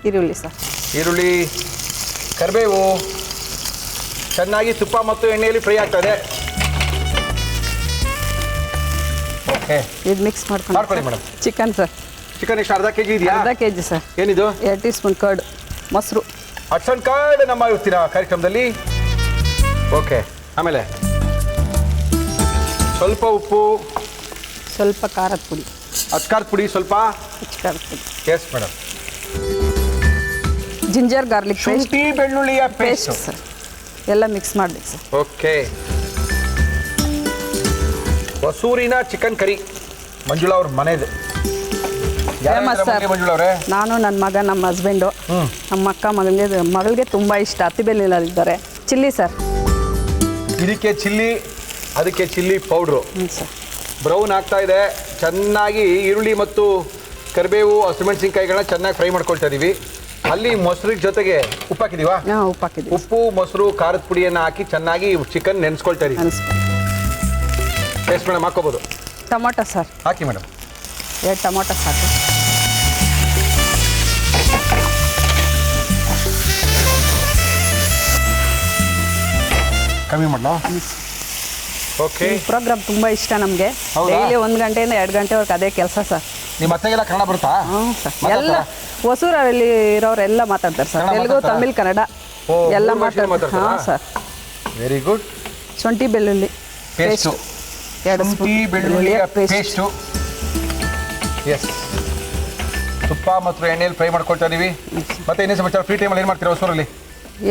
ಈರುಳ್ಳಿ ಸರ್. ಈರುಳ್ಳಿ, ಕರಿಬೇವು ಚೆನ್ನಾಗಿ ತುಪ್ಪ ಮತ್ತು ಎಣ್ಣೆಯಲ್ಲಿ ಫ್ರೈ ಆಗ್ತಾ ಇದೆ. ಓಕೆ, ಇದು ಮಿಕ್ಸ್ ಮಾಡ್ಕೊಳ್ಳಿ ಮೇಡಮ್. Chicken sir. ಚಿಕನ್ ಎಷ್ಟು? ಅರ್ಧ ಕೆಜಿ ಇದೆಯಾ? ಅರ್ಧ ಕೆಜಿ ಸರ್. ಏನಿದು? 2 ಟೀ ಸ್ಪೂನ್ ಕರ್ಡ್, ಮೊಸರು. ಹಟ್ಸನ್ ಕಾರ್ಡ್ ನಮ್ಮ ಇವತ್ತಿನ ಕಾರ್ಯಕ್ರಮದಲ್ಲಿ. ಓಕೆ, ಆಮೇಲೆ ಸ್ವಲ್ಪ ಉಪ್ಪು, ಸ್ವಲ್ಪ ಖಾರದ ಪುಡಿ, ಅಚ್ಕಾರದ ಪುಡಿ ಸ್ವಲ್ಪ. ಖಾರದ ಪುಡಿ. Yes madam. Ginger garlic paste, ಶುಂಠಿ ಬೆಳ್ಳುಳ್ಳಿಯ ಪೇಸ್ಟ್ ಸರ್. ಎಲ್ಲ ಮಿಕ್ಸ್ ಮಾಡಬೇಕು ಸರ್. ಓಕೆ. ಹೊಸೂರಿನ ಚಿಕನ್ ಕರಿ ಮಂಜುಳಾ ಅವ್ರ ಮನೆದು. Famous sir. ಮಂಜುಳಾ ಅವರೇ, ನಾನು ನನ್ನ ಮಗ, ನಮ್ಮ ಹಸ್ಬೆಂಡು, ನಮ್ಮ ಅಕ್ಕ ಮಗಳಿಗೆ ತುಂಬ ಇಷ್ಟ. ಅತ್ತಿಬೆಲ್ಲಿದ್ದಾರೆ. Chilli sir. ಇದಕ್ಕೆ ಚಿಲ್ಲಿ, ಅದಕ್ಕೆ ಚಿಲ್ಲಿ ಪೌಡ್ರು. ಹ್ಞೂ ಸರ್. ಬ್ರೌನ್ ಆಗ್ತಾ ಇದೆ. ಚೆನ್ನಾಗಿ ಈರುಳ್ಳಿ ಮತ್ತು ಕರಿಬೇವು, ಹಸಿಮೆಣಸಿನ್ಕಾಯಿಗಳನ್ನ ಚೆನ್ನಾಗಿ ಫ್ರೈ ಮಾಡ್ಕೊಳ್ತಾ ಇದೀವಿ. ಅಲ್ಲಿ ಮೊಸರು ಜೊತೆಗೆ ಉಪ್ಪು ಹಾಕಿದೀವಾ? ಹಾಂ, ಉಪ್ಪು ಹಾಕಿದ್ದೀವಿ. ಉಪ್ಪು, ಮೊಸರು, ಖಾರದ ಪುಡಿಯನ್ನು ಹಾಕಿ ಚೆನ್ನಾಗಿ ಚಿಕನ್ ನೆನೆಸ್ಕೊಳ್ತಾ ಇದೀವಿ. ಟೇಸ್ಟ್ ಮೇಡಮ್ ಹಾಕೋಬೋದು. ಟೊಮೊಟೊ ಸರ್ ಹಾಕಿ ಮೇಡಮ್. 2 ಟೊಮೊಟೊ ಸಾಕು. ಕಮ್ಮಿ ಮಾಡಲಾ? ಓಕೆ. ಈ ಪ್ರೋಗ್ರಾಮ್ ತುಂಬ ಇಷ್ಟ ನಮಗೆ. ಹೌದಾ? ಡೈಲಿ 1 ಗಂಟೆಯಿಂದ 2 ಗಂಟೆವರೆಗೆ ಅದೇ ಕೆಲಸ ಸರ್. ನಿಮ್ಮ ಅತ್ತೆಗೆಲ್ಲ ಕನ್ನಡ ಬರುತ್ತಾ? ಹ್ಞೂ ಸರ್. ಎಲ್ಲ ಹೊಸೂರಲ್ಲಿ ಇರೋರೆಲ್ಲ ಮಾತಾಡ್ತಾರೆ ಸರ್. ಕನ್ನಡ ತೆಲುಗು, ಮಾತಾಡ್ತಾರಾ? ತಮಿಳ್, ಕನ್ನಡ ಓ, ಎಲ್ಲ ಮೂರು ಭಾಷೆಯಲ್ಲಿ ಮಾತಾಡ್ತಾರೆ. ಹಾಂ ಸರ್. Very good. ಶುಂಠಿ ಬೆಳ್ಳುಳ್ಳಿ ಪೇಸ್ಟು. 2 ಶುಂಠಿ ಬೆಳ್ಳುಳ್ಳಿಯ ಪೇಸ್ಟು. ಎಸ್. ತುಪ್ಪ ಮತ್ತು ಎಣ್ಣೆಯಲ್ಲಿ ಫ್ರೈ ಮಾಡ್ಕೊಳ್ತಾ ಇದೀವಿ. ಮತ್ತೆ ಇನ್ನೇ ಸಮಾಚಾರ? ಫ್ರೀ ಟೈಮಲ್ಲಿ ಏನು ಮಾಡ್ತೀರಾ ಹೊಸೂರಲ್ಲಿ?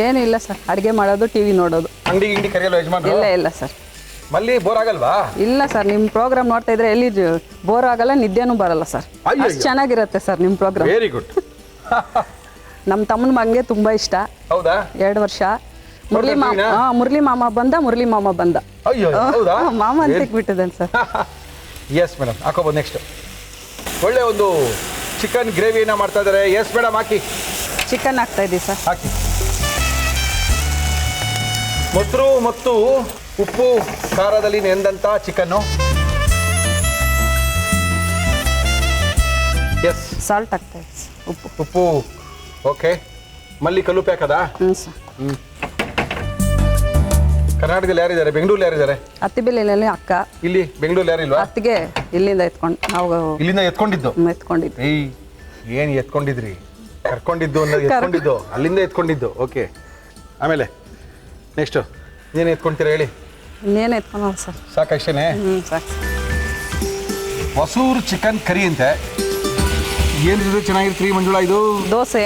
ಏನಿಲ್ಲ ಸರ್. ಅಡುಗೆ ಮಾಡೋದು, ಟಿವಿ ನೋಡೋದು. ಅಂಗಡಿ ಗಿಂಡಿ ಕರೆಯಲ್ಲ ಯಜಮಾನ್ರು? ಇಲ್ಲ ಸರ್. ಮಲ್ಲಿ ಬೋರ್ ಆಗಲ್ವಾ? ಇಲ್ಲ ಸರ್. ನಿಮ್ಮ ಪ್ರೋಗ್ರಾಮ್ ನೋಡ್ತಾ ಇದ್ರೆ ಎಲ್ಲಿ ಬೋರ್ ಆಗಲ್ಲ, ನಿದ್ದೆನೂ ಬರಲ್ಲ ಸರ್. ಅಯ್ಯಯ್ಯೋ. ಅಷ್ಟು ಚೆನ್ನಾಗಿರುತ್ತೆ ಸರ್ ನಿಮ್ಮ ಪ್ರೋಗ್ರಾಮ್. Very good. ನಮ್ಮ ತಮ್ಮನ ಮಗನಿಗೆ ತುಂಬ ಇಷ್ಟ. ಹೌದಾ? 2 ವರ್ಷ. ಮುರಳಿ ಮಾಮ ಬಂದ. ಅಯ್ಯೋ, ಹೌದಾ? ಮಾಮ ಅಂತ ಬಿಟ್ಟಿದ್ದಾನೆ ಸರ್. ಎಸ್ ಮೇಡಮ್, ಹಾಕೋಬೋದು. ನೆಕ್ಸ್ಟ್ ಒಳ್ಳೆ ಒಂದು ಚಿಕನ್ ಗ್ರೇವಿಯನ್ನು ಮಾಡ್ತಾ ಇದ್ದಾರೆ. ಎಸ್ ಮೇಡಮ್, ಹಾಕಿ. ಚಿಕನ್ ಹಾಕ್ತಾ ಇದ್ದೀವಿ ಸರ್. ಹಾಕಿ. ಮೊಸರು ಮತ್ತು ಉಪ್ಪು ಖಾರದಲ್ಲಿ ನೆಂದಂಥ ಚಿಕನ್ನು. ಎಸ್. ಸಾಲ್ಟ್ ಹಾಕ್ತಾ ಇದ್ದೀವಿ. ಉಪ್ಪು. ಓಕೆ. ಮಲ್ಲಿ ಕಲ್ಲುಪ್ಪೆ ಹಾಕದಾ? ಹ್ಞೂ ಸರ್. ಕರ್ನಾಟಕದಲ್ಲಿ ಯಾರಿದ್ದಾರೆ? ಬೆಂಗಳೂರಲ್ಲಿ ಯಾರಿದ್ದಾರೆ? ಅತ್ತಿಬೆಲೆಯಲ್ಲಿ ಅಕ್ಕ. ಇಲ್ಲಿ ಬೆಂಗಳೂರಲ್ಲಿ ಯಾರಿಲ್ವಾ? ಅತ್ತಿಗೆ ಇಲ್ಲಿಂದ ಎತ್ಕೊಂಡು ನಾವು ಇಲ್ಲಿಂದ ಎತ್ಕೊಂಡಿದ್ದು? ಎತ್ಕೊಂಡಿದ್ವಿ. ಏಯ್, ಏನು ಎತ್ಕೊಂಡಿದ್ರಿ? ಕರ್ಕೊಂಡಿದ್ದು ಅನ್ನೋದು ಎತ್ಕೊಂಡಿದ್ದು, ಅಲ್ಲಿಂದ ಎತ್ಕೊಂಡಿದ್ದು. ಓಕೆ. ಆಮೇಲೆ ನೆಕ್ಸ್ಟು ಏನು ಎತ್ಕೊಂತೀರಾ ಹೇಳಿ? ಇನ್ನೇನು ಎತ್ಕೊಳ್ಳೋಣ ಸರ್. ಸಾಕಷ್ಟೇನೆ? ಸಾಕು. ಹೊಸೂರು ಚಿಕನ್ ಕರಿ ಅಂತೆ. ಏನಿದ್ರೆ ಚೆನ್ನಾಗಿರ್ತೀರಿ ಮಂಜುಳಾ ಇದು? ದೋಸೆ,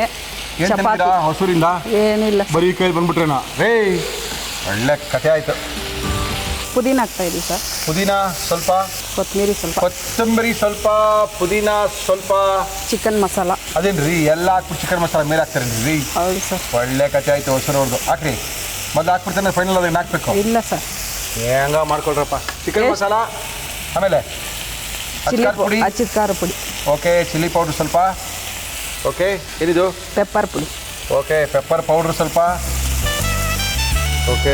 ಏನು ಚಪಾತಿ. ತಂದಿರಾ ಹೊಸೂರಿಂದ? ಏನಿಲ್ಲ ಸರ್. ಬರೀ ಕೈಲಿ ಬಂದ್ಬಿಟ್ರೇನಾ? ಒಳ್ಳೆ ಕತೆ ಆಯ್ತು. ಪುದೀನ ಹಾಕ್ತಾ ಇದ್ದೀವಿ ಸರ್. ಪುದೀನ ಸ್ವಲ್ಪ, ಕೊತ್ತಂಬರಿ ಸ್ವಲ್ಪ, ಕೊತ್ತಂಬರಿ ಸ್ವಲ್ಪ, ಪುದೀನ ಸ್ವಲ್ಪ, ಚಿಕನ್ ಮಸಾಲ. ಅದೇನ್ರಿ ಎಲ್ಲ ಹಾಕ್ಬಿಟ್ಟು ಚಿಕನ್ ಮಸಾಲ ಮೇಲೆ ಹಾಕ್ತಾರೇನ್ರಿ? ಹೌದು ಸರ್. ಒಳ್ಳೆ ಕತೆ ಆಯ್ತು ಹೊಸೂರವ್ರದ್ದು. ಹಾಕ್ರಿ. ಮೊದಲು ಹಾಕ್ಬಿಡ್ತಾನೆ, ಫೈನಲ್ ಅದನ್ನು ಹಾಕ್ಬೇಕು. ಇಲ್ಲ ಸರ್. ಹೆಂಗ ಮಾಡ್ಕೊಳ್ರಪ್ಪ. ಚಿಕನ್ ಮಸಾಲ, ಆಮೇಲೆ ಪುಡಿ, ಅಚ್ಚಿದ ಖಾರ ಪುಡಿ. ಓಕೆ. ಚಿಲ್ಲಿ ಪೌಡ್ರ್ ಸ್ವಲ್ಪ. ಓಕೆ. ಏನಿದು? ಪೆಪ್ಪರ್ ಪುಡಿ. ಓಕೆ. ಪೆಪ್ಪರ್ ಪೌಡ್ರ್ ಸ್ವಲ್ಪ. ಓಕೆ.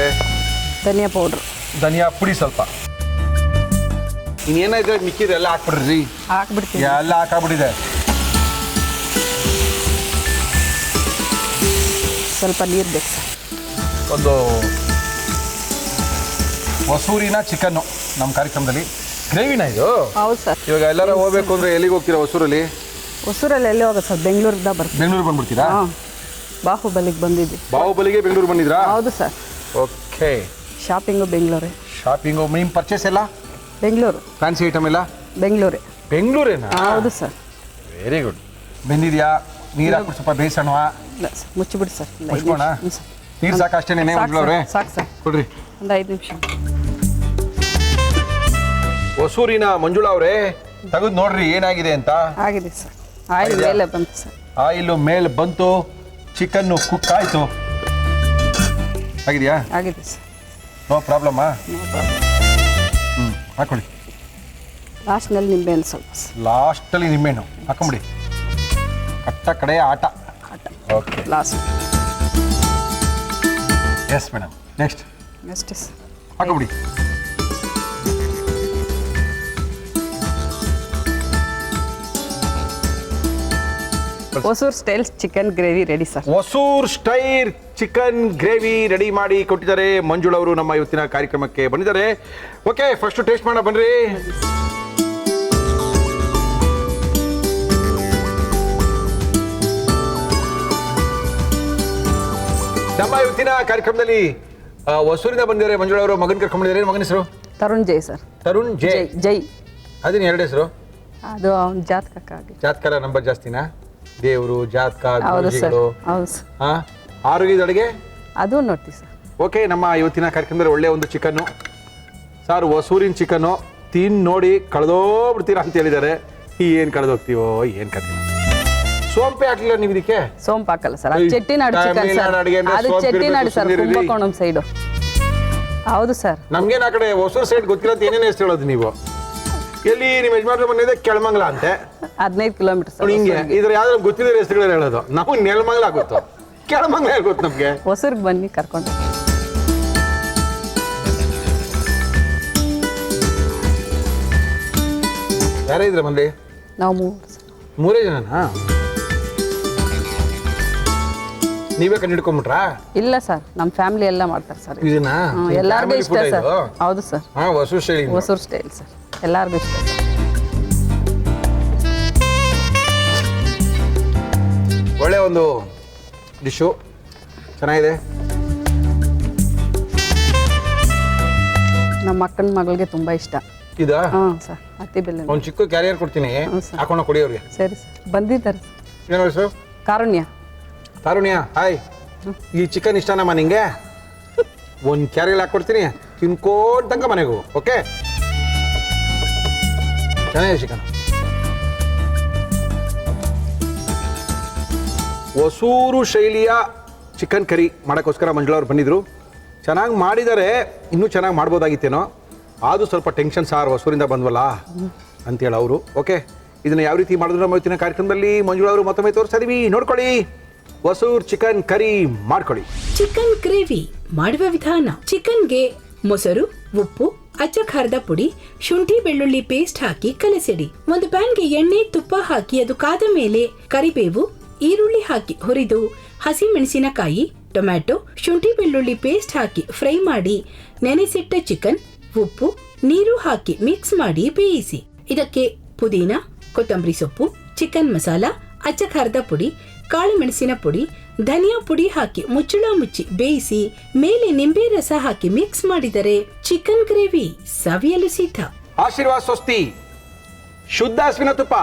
ಧನಿಯಾ ಪೌಡ್ರು. ಧನಿಯಾ ಪುಡಿ ಸ್ವಲ್ಪ. ಇನ್ನೇನಾದ್ರೆ ಮಿಕ್ಕಿದ್ರೆ ಎಲ್ಲ ಹಾಕ್ಬಿಡ್ರಿ. ಹಾಕ್ಬಿಡ್ತೀವಿ. ಎಲ್ಲ ಹಾಕಾಗ್ಬಿಟ್ಟಿದೆ. ಸ್ವಲ್ಪ ನೀರು ಬೇಕು ಸರ್. ಒಂದು ಹೊಸೂರಿನ ಚಿಕನ್ನು ನಮ್ಮ ಕಾರ್ಯಕ್ರಮದಲ್ಲಿ. ಗ್ರೇವಿನ ಇದು? ಹೌದು ಸರ್. ಇವಾಗ ಎಲ್ಲರೂ ಹೋಗ್ಬೇಕು ಅಂದರೆ ಎಲ್ಲಿಗೆ ಹೋಗ್ತೀರಾ ಹೊಸೂರಲ್ಲಿ? ಹೊಸೂರಲ್ಲಿ ಎಲ್ಲಿ ಹೋಗೋದು ಸರ್? ಬೆಂಗಳೂರಿಂದ ಬರ್ತೀವಿ. ಬೆಂಗಳೂರು ಬಂದ್ಬಿಡ್ತೀರಾ? ಹಾಂ, ಬಾಹುಬಲಿಗೆ ಬಂದಿದ್ವಿ. ಬಾಹುಬಲಿಗೆ ಬೆಂಗಳೂರು ಬಂದಿದ್ರಾ? ಹೌದು ಸರ್. ಓಕೆ. ಶಾಪಿಂಗು ಬೆಂಗಳೂರೇ. ಶಾಪಿಂಗು. ನಿಮ್ಮ ಪರ್ಚೇಸ್ ಎಲ್ಲ ಬೆಂಗಳೂರು. ಫ್ಯಾನ್ಸಿ ಐಟಮ್ ಎಲ್ಲ ಬೆಂಗಳೂರೇ. ಬೆಂಗಳೂರೇನಾ? ಹೌದು ಸರ್. Very good. ಬೆಂದಿದೆಯಾ? ನೀರು ಹಾಕ್ಬಿಟ್ಟು ಸ್ವಲ್ಪ ಬೇಯಿಸೋಣವಾ? ಇಲ್ಲ ಸರ್, ಮುಚ್ಚಿಬಿಡಿ ಸರ್. ಮುಚ್ಕೋಣ? ನೀರು ಸಾಕು ಅಷ್ಟೇನೆ ಮಂಜುಳವ್ರೆ? ಸಾಕು ಸರ್. ಕೊಡ್ರಿ. ಒಂದು 5 ನಿಮಿಷ. ಹೊಸೂರಿನ ಮಂಜುಳಾ ಅವರೇ, ತೆಗೆದು ನೋಡ್ರಿ ಏನಾಗಿದೆ ಅಂತ. ಆಗಿದೆ ಸರ್. ಆಯಿಲ್ ಮೇಲೆ ಬಂತು ಸರ್. ಆಯಿಲು ಮೇಲೆ ಬಂತು. ಚಿಕನ್ನು ಕುಕ್ ಆಯಿತು. ಆಗಿದೆಯಾ? ಆಗಿದೆ ಸರ್. ನೋ ಪ್ರಾಬ್ಲಮ್ಮಾ? ಹಾಕೊಳ್ಳಿ. ಲಾಸ್ಟ್ನಲ್ಲಿ ನಿಂಬೆಹಣ್ಣು ಸ್ವಲ್ಪ ಸರ್. ಲಾಸ್ಟಲ್ಲಿ ನಿಂಬೆಹಣ್ಣು ಹಾಕೊಂಬಿಡಿ. ಕಟ್ಟ ಕಡೆಯ ಆಟ. Okay. Last. Yes madam. Next ಅಷ್ಟೇ ಸರ್. ಹಾಕೊಂಬಿಡಿ. Hosur style chicken gravy ready sir. Hosur style chicken gravy ready ಮಾಡಿ ಕೊಟ್ಟಿದ್ದಾರೆ ಮಂಜುಳಾ ಅವರು. ನಮ್ಮ ಇವತ್ತಿನ ಕಾರ್ಯಕ್ರಮಕ್ಕೆ ಬಂದಿದ್ದಾರೆ. ಓಕೆ, ಫಸ್ಟ್ ಟೇಸ್ಟ್ ಮಾಡೋಣ ಬನ್ರಿ. ನಮ್ಮ ಇವತ್ತಿನ ಕಾರ್ಯಕ್ರಮದಲ್ಲಿ ಹೊಸೂರಿಂದ ಬಂದಿದ್ದಾರೆ ಮಂಜುಳಾ ಅವರು. ಮಗನ ಕರ್ಕೊಂಡು ಬಂದಿದ್ದಾರೆ. ಮಗನ ಹೆಸರು? ತರುಣ್ ಜೈ ಸರ್. ತರುಣ್ ಜೈ. ಜೈ. ಅದೇನು ಎರಡು ಹೆಸರು? ಅದು ಅವ್ನ ಜಾತಕಕ್ಕಾಗಿ. ಜಾತಕ ನಂಬರ್ ಜಾಸ್ತಿನಾ? ದೇವರು, ಜಾತಕ, ಹೌದು ಸರ್. ಗುರುಜಿಗಳು. ಹೌದು ಸರ್. ಹಾ, ಆರೋಗ್ಯದ ಅಡುಗೆ ಅದು ನೋಡ್ತೀವಿ ಸರ್. ಓಕೆ. ನಮ್ಮ ಇವತ್ತಿನ ಕಾರ್ಯಕ್ರಮದಲ್ಲಿ ಒಳ್ಳೆಯ ಒಂದು ಚಿಕನ್ನು ಸಾರು, ಹೊಸೂರಿನ ಚಿಕನ್ನು ತಿನ್ ನೋಡಿ ಕಳೆದೋಗ್ಬಿಡ್ತೀರಾ ಅಂತ ಹೇಳಿದ್ದಾರೆ. ಏನು ಕಳೆದೋಗ್ತೀವೋ ಏನು ಕತೆ. ಸೋಂಪೆ ಹಾಕ್ಲಿಲ್ಲ ನೀವು ಇದಕ್ಕೆ? ಸೋಂಪು ಹಾಕಲ್ಲ ಸರ್, ಅದು ಚೆಟ್ಟಿನಾಡು ಚಿಕನ್ ಸರ್. ತಮಿಳ್ನಾಡು ಅಡುಗೆ ಅಂದ್ರೆ ಅದು ಸೋಂಪು ಚೆಟ್ಟಿನಾಡು ಇರ್ಬೇಕು, ಸರ್, ಸುಮ್ನಿರಿ. ಕುಂಭಕೋಣಂ ಸೈಡು. ಹೌದು ಸರ್. ನಮ್ಗೇನು ಆ ಕಡೆ ಹೊಸೂರು ಸೈಡ್ ಗೊತ್ತಿಲ್ಲ ಅಂತ ಏನೇನು ಹೆಸರು ಹೇಳೋದು ನೀವು? ಎಲ್ಲಿ ನಿಮ್ಮ ಯಜಮಾನ್ರ ಮನೆ ಕೆಳಮಂಗಲ ಅಂತೆ, 15 ಕಿಲೋಮೀಟರ್ ಸರ್. ಹಿಂಗೆ ಇದ್ರ ಯಾವ್ದಾದ್ರು ಗೊತ್ತಿರೋ ಹೆಸರುಗಳು ಹೇಳೋದು. ನಮಗೆ ನೆಲಮಂಗಲ ಗೊತ್ತು, ಕೆಳಮಂಗಲ ಹೇಗೆ ಗೊತ್ತು ನಮಗೆ? ಹೊಸೂರಿಗೆ ಬನ್ನಿ ಕರ್ಕೊಂಡು. ಯಾರೇ ಇದ್ರೆ ಮನೇಲಿ? ನಾವು 3 ಸರ್. 3 ಜನನಾ? ನೀವೇ ಕಂಡಿಡ್ಕೊಂಬಿಟ್ರಾ? ಇಲ್ಲ ಸರ್, ನಮ್ಮ ಫ್ಯಾಮಿಲಿ ಎಲ್ಲ ಮಾಡ್ತಾರೆ ಸರ್. ಇದನ್ನ ಎಲ್ಲರಿಗೂ ಇಷ್ಟ ಸರ್. ಹೌದು ಸರ್, ಹೊಸೂರು ಶೈಲಿ. ಹೊಸೂರು ಸ್ಟೈಲ್ ಸರ್, ಎಲ್ಲರಿಗೂ ಇಷ್ಟ ಸರ್. ಒಳ್ಳೆ ಒಂದು ಡಿಶ್ಶು, ಚೆನ್ನಾಗಿದೆ. ನಮ್ಮ ಅಕ್ಕನ ಮಗಳಿಗೆ ತುಂಬಾ ಇಷ್ಟ. ಇದಾ? ಹಾಂ ಸರ್, ಅತ್ತಿ ಬೆಲ್ಲ. ಒಂದು ಚಿಕ್ಕ ಕ್ಯಾರಿಯರ್ ಕೊಡ್ತೀನಿ, ಹಾಕೊಂಡು ಕೊಡಿ ಅವ್ರಿಗೆ. ಸರಿ ಸರ್, ಬಂದಿದ್ದಾರೆ. ಏನು ಹೆಸರು? ಕಾರುಣ್ಯ. ತಾರುಣ್ಯ, ಹಾಯ್. ಈ ಚಿಕನ್ ಇಷ್ಟನಮ್ಮ ನಿಂಗೆ? ಒಂದು ಕ್ಯಾರಿಯರ್ ಹಾಕ್ಕೊಡ್ತೀನಿ, ತಿನ್ಕೊಂಡಂಗ ಮನೆಗೂ. ಓಕೆ, ಚೆನ್ನಾಗಿದೆ ಚಿಕನ್. ಹೊಸೂರು ಶೈಲಿಯ ಚಿಕನ್ ಕರಿ ಮಾಡೋಕ್ಕೋಸ್ಕರ ಮಂಜುಳಾ ಅವ್ರು ಬಂದಿದ್ರು. ಚೆನ್ನಾಗಿ ಮಾಡಿದ್ದಾರೆ, ಇನ್ನೂ ಚೆನ್ನಾಗಿ ಮಾಡ್ಬೋದಾಗಿತ್ತೇನೋ. ಅದು ಸ್ವಲ್ಪ ಟೆನ್ಷನ್ ಸಾರ್, ಹೊಸೂರಿಂದ ಬಂದ್ವಲ್ಲ ಅಂತೇಳಿ ಅವರು. ಓಕೆ, ಇದನ್ನು ಯಾವ ರೀತಿ ಮಾಡಿದ್ರು ನಮ್ಮ ಇವತ್ತಿನ ಕಾರ್ಯಕ್ರಮದಲ್ಲಿ ಮಂಜುಳಾ ಅವರು ಮತ್ತೊಮ್ಮೆ ತೋರಿಸ್ತಾ ಇದೀವಿ, ನೋಡ್ಕೊಳ್ಳಿ. ಹೊಸೂರು ಚಿಕನ್ ಕರಿ ಮಾಡ್ಕೊಳ್ಳಿ. ಚಿಕನ್ ಗ್ರೇವಿ ಮಾಡುವ ವಿಧಾನ: ಚಿಕನ್ಗೆ ಮೊಸರು, ಉಪ್ಪು, ಅಚ್ಚ ಖಾರದ ಪುಡಿ, ಶುಂಠಿ ಬೆಳ್ಳುಳ್ಳಿ ಪೇಸ್ಟ್ ಹಾಕಿ ಕಲಸಿಡಿ. ಒಂದು ಪ್ಯಾನ್ಗೆ ಎಣ್ಣೆ ತುಪ್ಪ ಹಾಕಿ ಅದು ಕಾದ ಮೇಲೆ ಕರಿಬೇವು, ಈರುಳ್ಳಿ ಹಾಕಿ ಹುರಿದು ಹಸಿ ಮೆಣಸಿನಕಾಯಿ, ಟೊಮ್ಯಾಟೊ, ಶುಂಠಿ ಬೆಳ್ಳುಳ್ಳಿ ಪೇಸ್ಟ್ ಹಾಕಿ ಫ್ರೈ ಮಾಡಿ ನೆನೆಸಿಟ್ಟ ಚಿಕನ್, ಉಪ್ಪು, ನೀರು ಹಾಕಿ ಮಿಕ್ಸ್ ಮಾಡಿ ಬೇಯಿಸಿ. ಇದಕ್ಕೆ ಪುದೀನ, ಕೊತ್ತಂಬರಿ ಸೊಪ್ಪು, ಚಿಕನ್ ಮಸಾಲ, ಅಚ್ಚ ಖಾರದ ಪುಡಿ, ಕಾಳು ಮೆಣಸಿನ ಪುಡಿ, ಧನಿಯಾ ಪುಡಿ ಹಾಕಿ ಮುಚ್ಚಳ ಮುಚ್ಚಿ ಬೇಯಿಸಿ ಮೇಲೆ ನಿಂಬೆ ರಸ ಹಾಕಿ ಮಿಕ್ಸ್ ಮಾಡಿದರೆ ಚಿಕನ್ ಗ್ರೇವಿ ಸವಿಯಲು ಸಿದ್ಧ. ಆಶೀರ್ವಾದ್ ಸ್ವಸ್ತಿ ಶುದ್ಧ ಹಸುವಿನ ತುಪ್ಪ,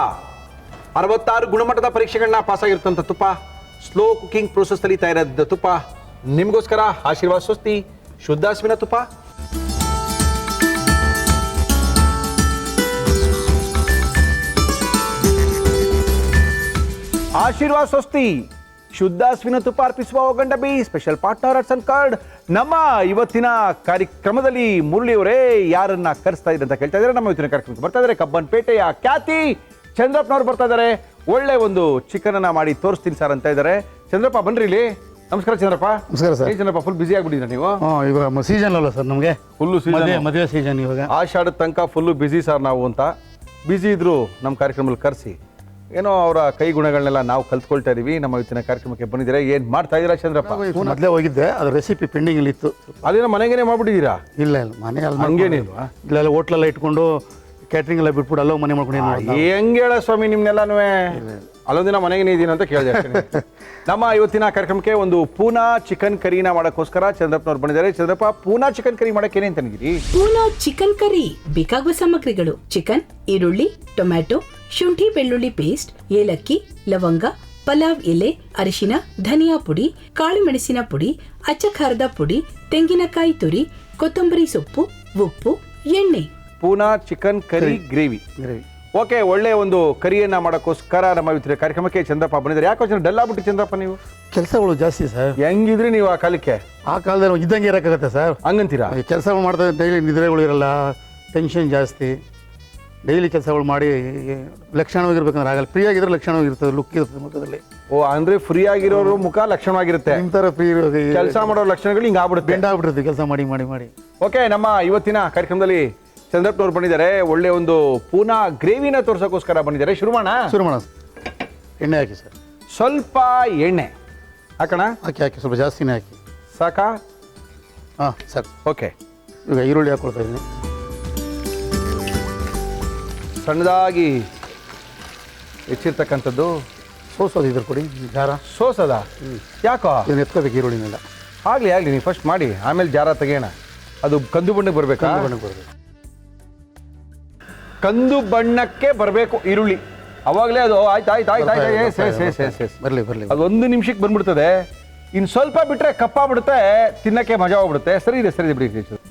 66 ಗುಣಮಟ್ಟದ ಪರೀಕ್ಷೆಗಳನ್ನ ಪಾಸ್ ಆಗಿರ್ತಂಥ ತುಪ್ಪ, ಸ್ಲೋ ಕುಕಿಂಗ್ ಪ್ರೋಸೆಸ್ ಅಲ್ಲಿ ತಯಾರಾದ ತುಪ್ಪ ನಿಮಗೋಸ್ಕರ. ಆಶೀರ್ವಾದ್ ಸ್ವಸ್ತಿ ಶುದ್ಧ ಹಸುವಿನ ತುಪ್ಪ. ಆಶೀರ್ವಾದ್ ಸ್ವಸ್ತಿ ಶುದ್ಧ ಹಸುವಿನ ತುಪ್ಪ ಅರ್ಪಿಸುವ ಒಗಂಡ ಬಿ ಸ್ಪೆಷಲ್ ಪಾರ್ಟ್ನರ್ ಅಟ್ ಸನ್ಕಾರ್ಡ್. ನಮ್ಮ ಇವತ್ತಿನ ಕಾರ್ಯಕ್ರಮದಲ್ಲಿ ಮುರಳಿಯವರೇ ಯಾರನ್ನ ಕರೆಸ್ತಾ ಇದ್ದಾರೆ ಅಂತ ಕೇಳ್ತಾ ಇದ್ದಾರೆ. ನಮ್ಮ ಇವತ್ತಿನ ಕಾರ್ಯಕ್ರಮಕ್ಕೆ ಬರ್ತಾ ಇದ್ದಾರೆ ಕಬ್ಬನ್ಪೇಟೆಯ ಖ್ಯಾತಿ ಚಂದ್ರಪ್ಪನವ್ರು ಬರ್ತಾ ಇದ್ದಾರೆ. ಒಳ್ಳೆ ಒಂದು ಚಿಕನ್ ಅನ್ನ ಮಾಡಿ ತೋರಿಸ್ತೀನಿ ಸರ್ ಅಂತ ಇದ್ದಾರೆ. ಚಂದ್ರಪ್ಪ ಬನ್ರಿ ಇಲ್ಲಿ. ನಮಸ್ಕಾರ ಚಂದ್ರಪ್ಪ. ನಮಸ್ಕಾರ ಸರ್. ಚಂದ್ರಪ್ಪ ಫುಲ್ ಬಿಸಿ ಆಗ್ಬಿಟ್ಟಿದ್ದೀರಾ ನೀವು? ಇವಾಗ ಸೀಸನ್ ಅಲ್ಲ ಸರ್, ನಮಗೆ ಫುಲ್ಲು ಮದುವೆ ಸೀಸನ್ ಇವಾಗ. ಆಷಾಢದ ತನಕ ಫುಲ್ಲು ಬಿಸಿ ಸರ್ ನಾವು ಅಂತ. ಬಿಸಿ ಇದ್ರು ನಮ್ಮ ಕಾರ್ಯಕ್ರಮದಲ್ಲಿ ಕರೆಸಿ ಏನೋ ಅವರ ಕೈ ಗುಣಗಳನ್ನೆಲ್ಲ ನಾವು ಕಲ್ತ್ಕೊಳ್ತಾ ಇದೀವಿ. ನಮ್ಮ ಇವತ್ತಿನ ಕಾರ್ಯಕ್ರಮಕ್ಕೆ ಬಂದಿದ್ದೀರಾ, ಏನ್ ಮಾಡ್ತಾ ಇದ್ದೀರಾ ಚಂದ್ರಪ್ಪ? ಮೊದಲೇ ಹೋಗಿದ್ದೆ, ಅದು ರೆಸಿಪಿ ಪೆಂಡಿಂಗ್ ಅಲ್ಲಿ ಇತ್ತು. ಅದೇನೋ ಮನೆಗೇನೆ ಮಾಡ್ಬಿಟ್ಟಿದ್ದೀರಾ? ಇಲ್ಲ ಇಲ್ಲ, ಮನೆ ಅಲ್ಲಿ ಹಂಗೇನಿಲ್ವಾ? ಇಲ್ಲೆಲ್ಲ ಹೋಟ್ಲೆಲ್ಲ ಇಟ್ಕೊಂಡು ಕ್ಯಾಟ್ರಿಂಗ್ ಎಲ್ಲ ಬಿಟ್ಬಿಟ್ಟು ಅಲ್ಲೋ ಮನೆ ಮಾಡ್ಕೊಂಡು. ಹೆಂಗೆ ಹೇಳ ಸ್ವಾಮಿ ನಿಮ್ನೆಲ್ಲಾನು? ಅಲ್ಲೊಂದಿನ ಮನೆಗೇನೆ ಇದೀನಿ ಅಂತ ಕೇಳಿದೆ ಅಷ್ಟೇ. ನಮ್ಮ ಇವತ್ತಿನ ಕಾರ್ಯಕ್ರಮಕ್ಕೆ ಒಂದು ಪೂನಾ ಚಿಕನ್ ಕರಿನ ಮಾಡೋಕ್ಕೋಸ್ಕರ ಚಂದ್ರಪ್ಪನವ್ರು ಬಂದಿದ್ದಾರೆ. ಚಂದ್ರಪ್ಪ, ಪೂನಾ ಚಿಕನ್ ಕರಿ ಮಾಡಕ್ಕೆ ಏನೇನು ತಂದಿದ್ದೀರಿ? ಪೂನಾ ಚಿಕನ್ ಕರಿ ಬೇಕಾಗುವ ಸಾಮಗ್ರಿಗಳು: ಚಿಕನ್, ಈರುಳ್ಳಿ, ಟೊಮ್ಯಾಟೊ, ಶುಂಠಿ ಬೆಳ್ಳುಳ್ಳಿ ಪೇಸ್ಟ್, ಏಲಕ್ಕಿ, ಲವಂಗ, ಪಲಾವ್ ಎಲೆ, ಅರಿಶಿನ, ಧನಿಯಾ ಪುಡಿ, ಕಾಳು ಮೆಣಸಿನ ಪುಡಿ, ಅಚ್ಚ ಖಾರದ ಪುಡಿ, ತೆಂಗಿನಕಾಯಿ ತುರಿ, ಕೊತ್ತಂಬರಿ ಸೊಪ್ಪು, ಉಪ್ಪು, ಎಣ್ಣೆ. ಪೂನಾ ಚಿಕನ್ ಕರಿ ಗ್ರೇವಿ. ಓಕೆ, ಒಳ್ಳೆ ಒಂದು ಕರಿಯನ್ನ ಮಾಡೋಕ್ಕೋಸ್ಕರ ನಮ್ಮ ಇವತ್ತಿನ ಕಾರ್ಯಕ್ರಮಕ್ಕೆ ಚಂದ್ರಪ್ಪ ಬಂದಿದ್ದಾರೆ. ಯಾಕೋ ಡಲ್ ಆಗ್ಬಿಟ್ಟು ಚಂದ್ರಪ್ಪ ನೀವು? ಕೆಲಸಗಳು ಜಾಸ್ತಿ ಸರ್. ಹೆಂಗಿದ್ರಿ ನೀವು ಆ ಕಾಲಕ್ಕೆ? ಆ ಕಾಲದಲ್ಲಿ ಇದ್ದಂಗೆ ಇರೋಕ್ಕಾಗತ್ತೆ ಸರ್? ಹಂಗಂತೀರಾ? ಕೆಲಸಗಳು ಮಾಡ್ತಾ ಡೈಲಿ ನಿದ್ರೆಗಳು ಇರಲ್ಲ, ಟೆನ್ಷನ್ ಜಾಸ್ತಿ. ಡೈಲಿ ಕೆಲಸಗಳು ಮಾಡಿ ಲಕ್ಷಣವಾಗಿರ್ಬೇಕಂದ್ರೆ ಆಗಲ್ಲ. ಫ್ರೀ ಆಗಿದ್ರೆ ಲಕ್ಷಣವಾಗಿರ್ತದೆ, ಲುಕ್ ಇರ್ತದೆ ಮುಖದಲ್ಲಿ. ಓ, ಅಂದ್ರೆ ಫ್ರೀ ಆಗಿರೋರು ಮುಖ ಲಕ್ಷಣವಾಗಿರುತ್ತೆ, ನಿಮ್ಮ ಥರ ಫ್ರೀ ಕೆಲಸ ಮಾಡೋ ಲಕ್ಷಣಗಳು ಹಿಂಗೆ ಆಗ್ಬಿಡುತ್ತೆ. ಬೆಂಡ್ ಆಗ್ಬಿಡುತ್ತೆ ಕೆಲಸ ಮಾಡಿ ಮಾಡಿ ಮಾಡಿ. ಓಕೆ, ನಮ್ಮ ಇವತ್ತಿನ ಕಾರ್ಯಕ್ರಮದಲ್ಲಿ ಚಂದ್ರಪ್ಪನವ್ರು ಬಂದಿದ್ದಾರೆ. ಒಳ್ಳೆ ಒಂದು ಪೂನಾ ಗ್ರೇವಿನ ತೋರ್ಸೋಕ್ಕೋಸ್ಕರ ಬಂದಿದ್ದಾರೆ. ಶುರು ಮಾಡೋಣ. ಎಣ್ಣೆ ಹಾಕಿ ಸರ್, ಸ್ವಲ್ಪ ಎಣ್ಣೆ ಹಾಕೋಣ. ಹಾಕಿ ಸ್ವಲ್ಪ ಜಾಸ್ತಿನೇ ಹಾಕಿ. ಸಾಕಾ? ಹಾಂ ಸರ್. ಓಕೆ, ಈಗ ಈರುಳ್ಳಿ ಹಾಕೊಳ್ತಾ ಇದ್ದೀನಿ. ಸಣ್ಣದಾಗಿ ಹೆಚ್ಚಿರ್ತಕ್ಕಂಥದ್ದು ಸೋಸೋದು ಇದ್ರ ಕೊಡಿ, ಜಾರ ಸೋಸದ. ಯಾಕೋ? ಇದನ್ನ ಎತ್ಕೋಬೇಕು ಈರುಳ್ಳಿನೆಲ್ಲ. ಆಗಲಿ ನೀವು ಫಸ್ಟ್ ಮಾಡಿ, ಆಮೇಲೆ ಜಾರ ತೆಗೆಯೋಣ. ಅದು ಕಂದು ಬಣ್ಣಕ್ಕೆ ಬರಬೇಕಾ? ಬರಬೇಕು. ಕಂದು ಬಣ್ಣಕ್ಕೆ ಬರಬೇಕು ಈರುಳ್ಳಿ, ಅವಾಗಲೇ ಅದು ಆಯ್ತು. ಬರಲಿ ಅದು 1 ನಿಮಿಷಕ್ಕೆ ಬಂದ್ಬಿಡ್ತದೆ. ಇನ್ನು ಸ್ವಲ್ಪ ಬಿಟ್ರೆ ಕಪ್ಪಾಗ್ಬಿಡುತ್ತೆ, ತಿನ್ನಕ್ಕೆ ಮಜಾ ಹೋಗ್ಬಿಡುತ್ತೆ. ಸರಿ ಇದೆ ಬಿಡಿ.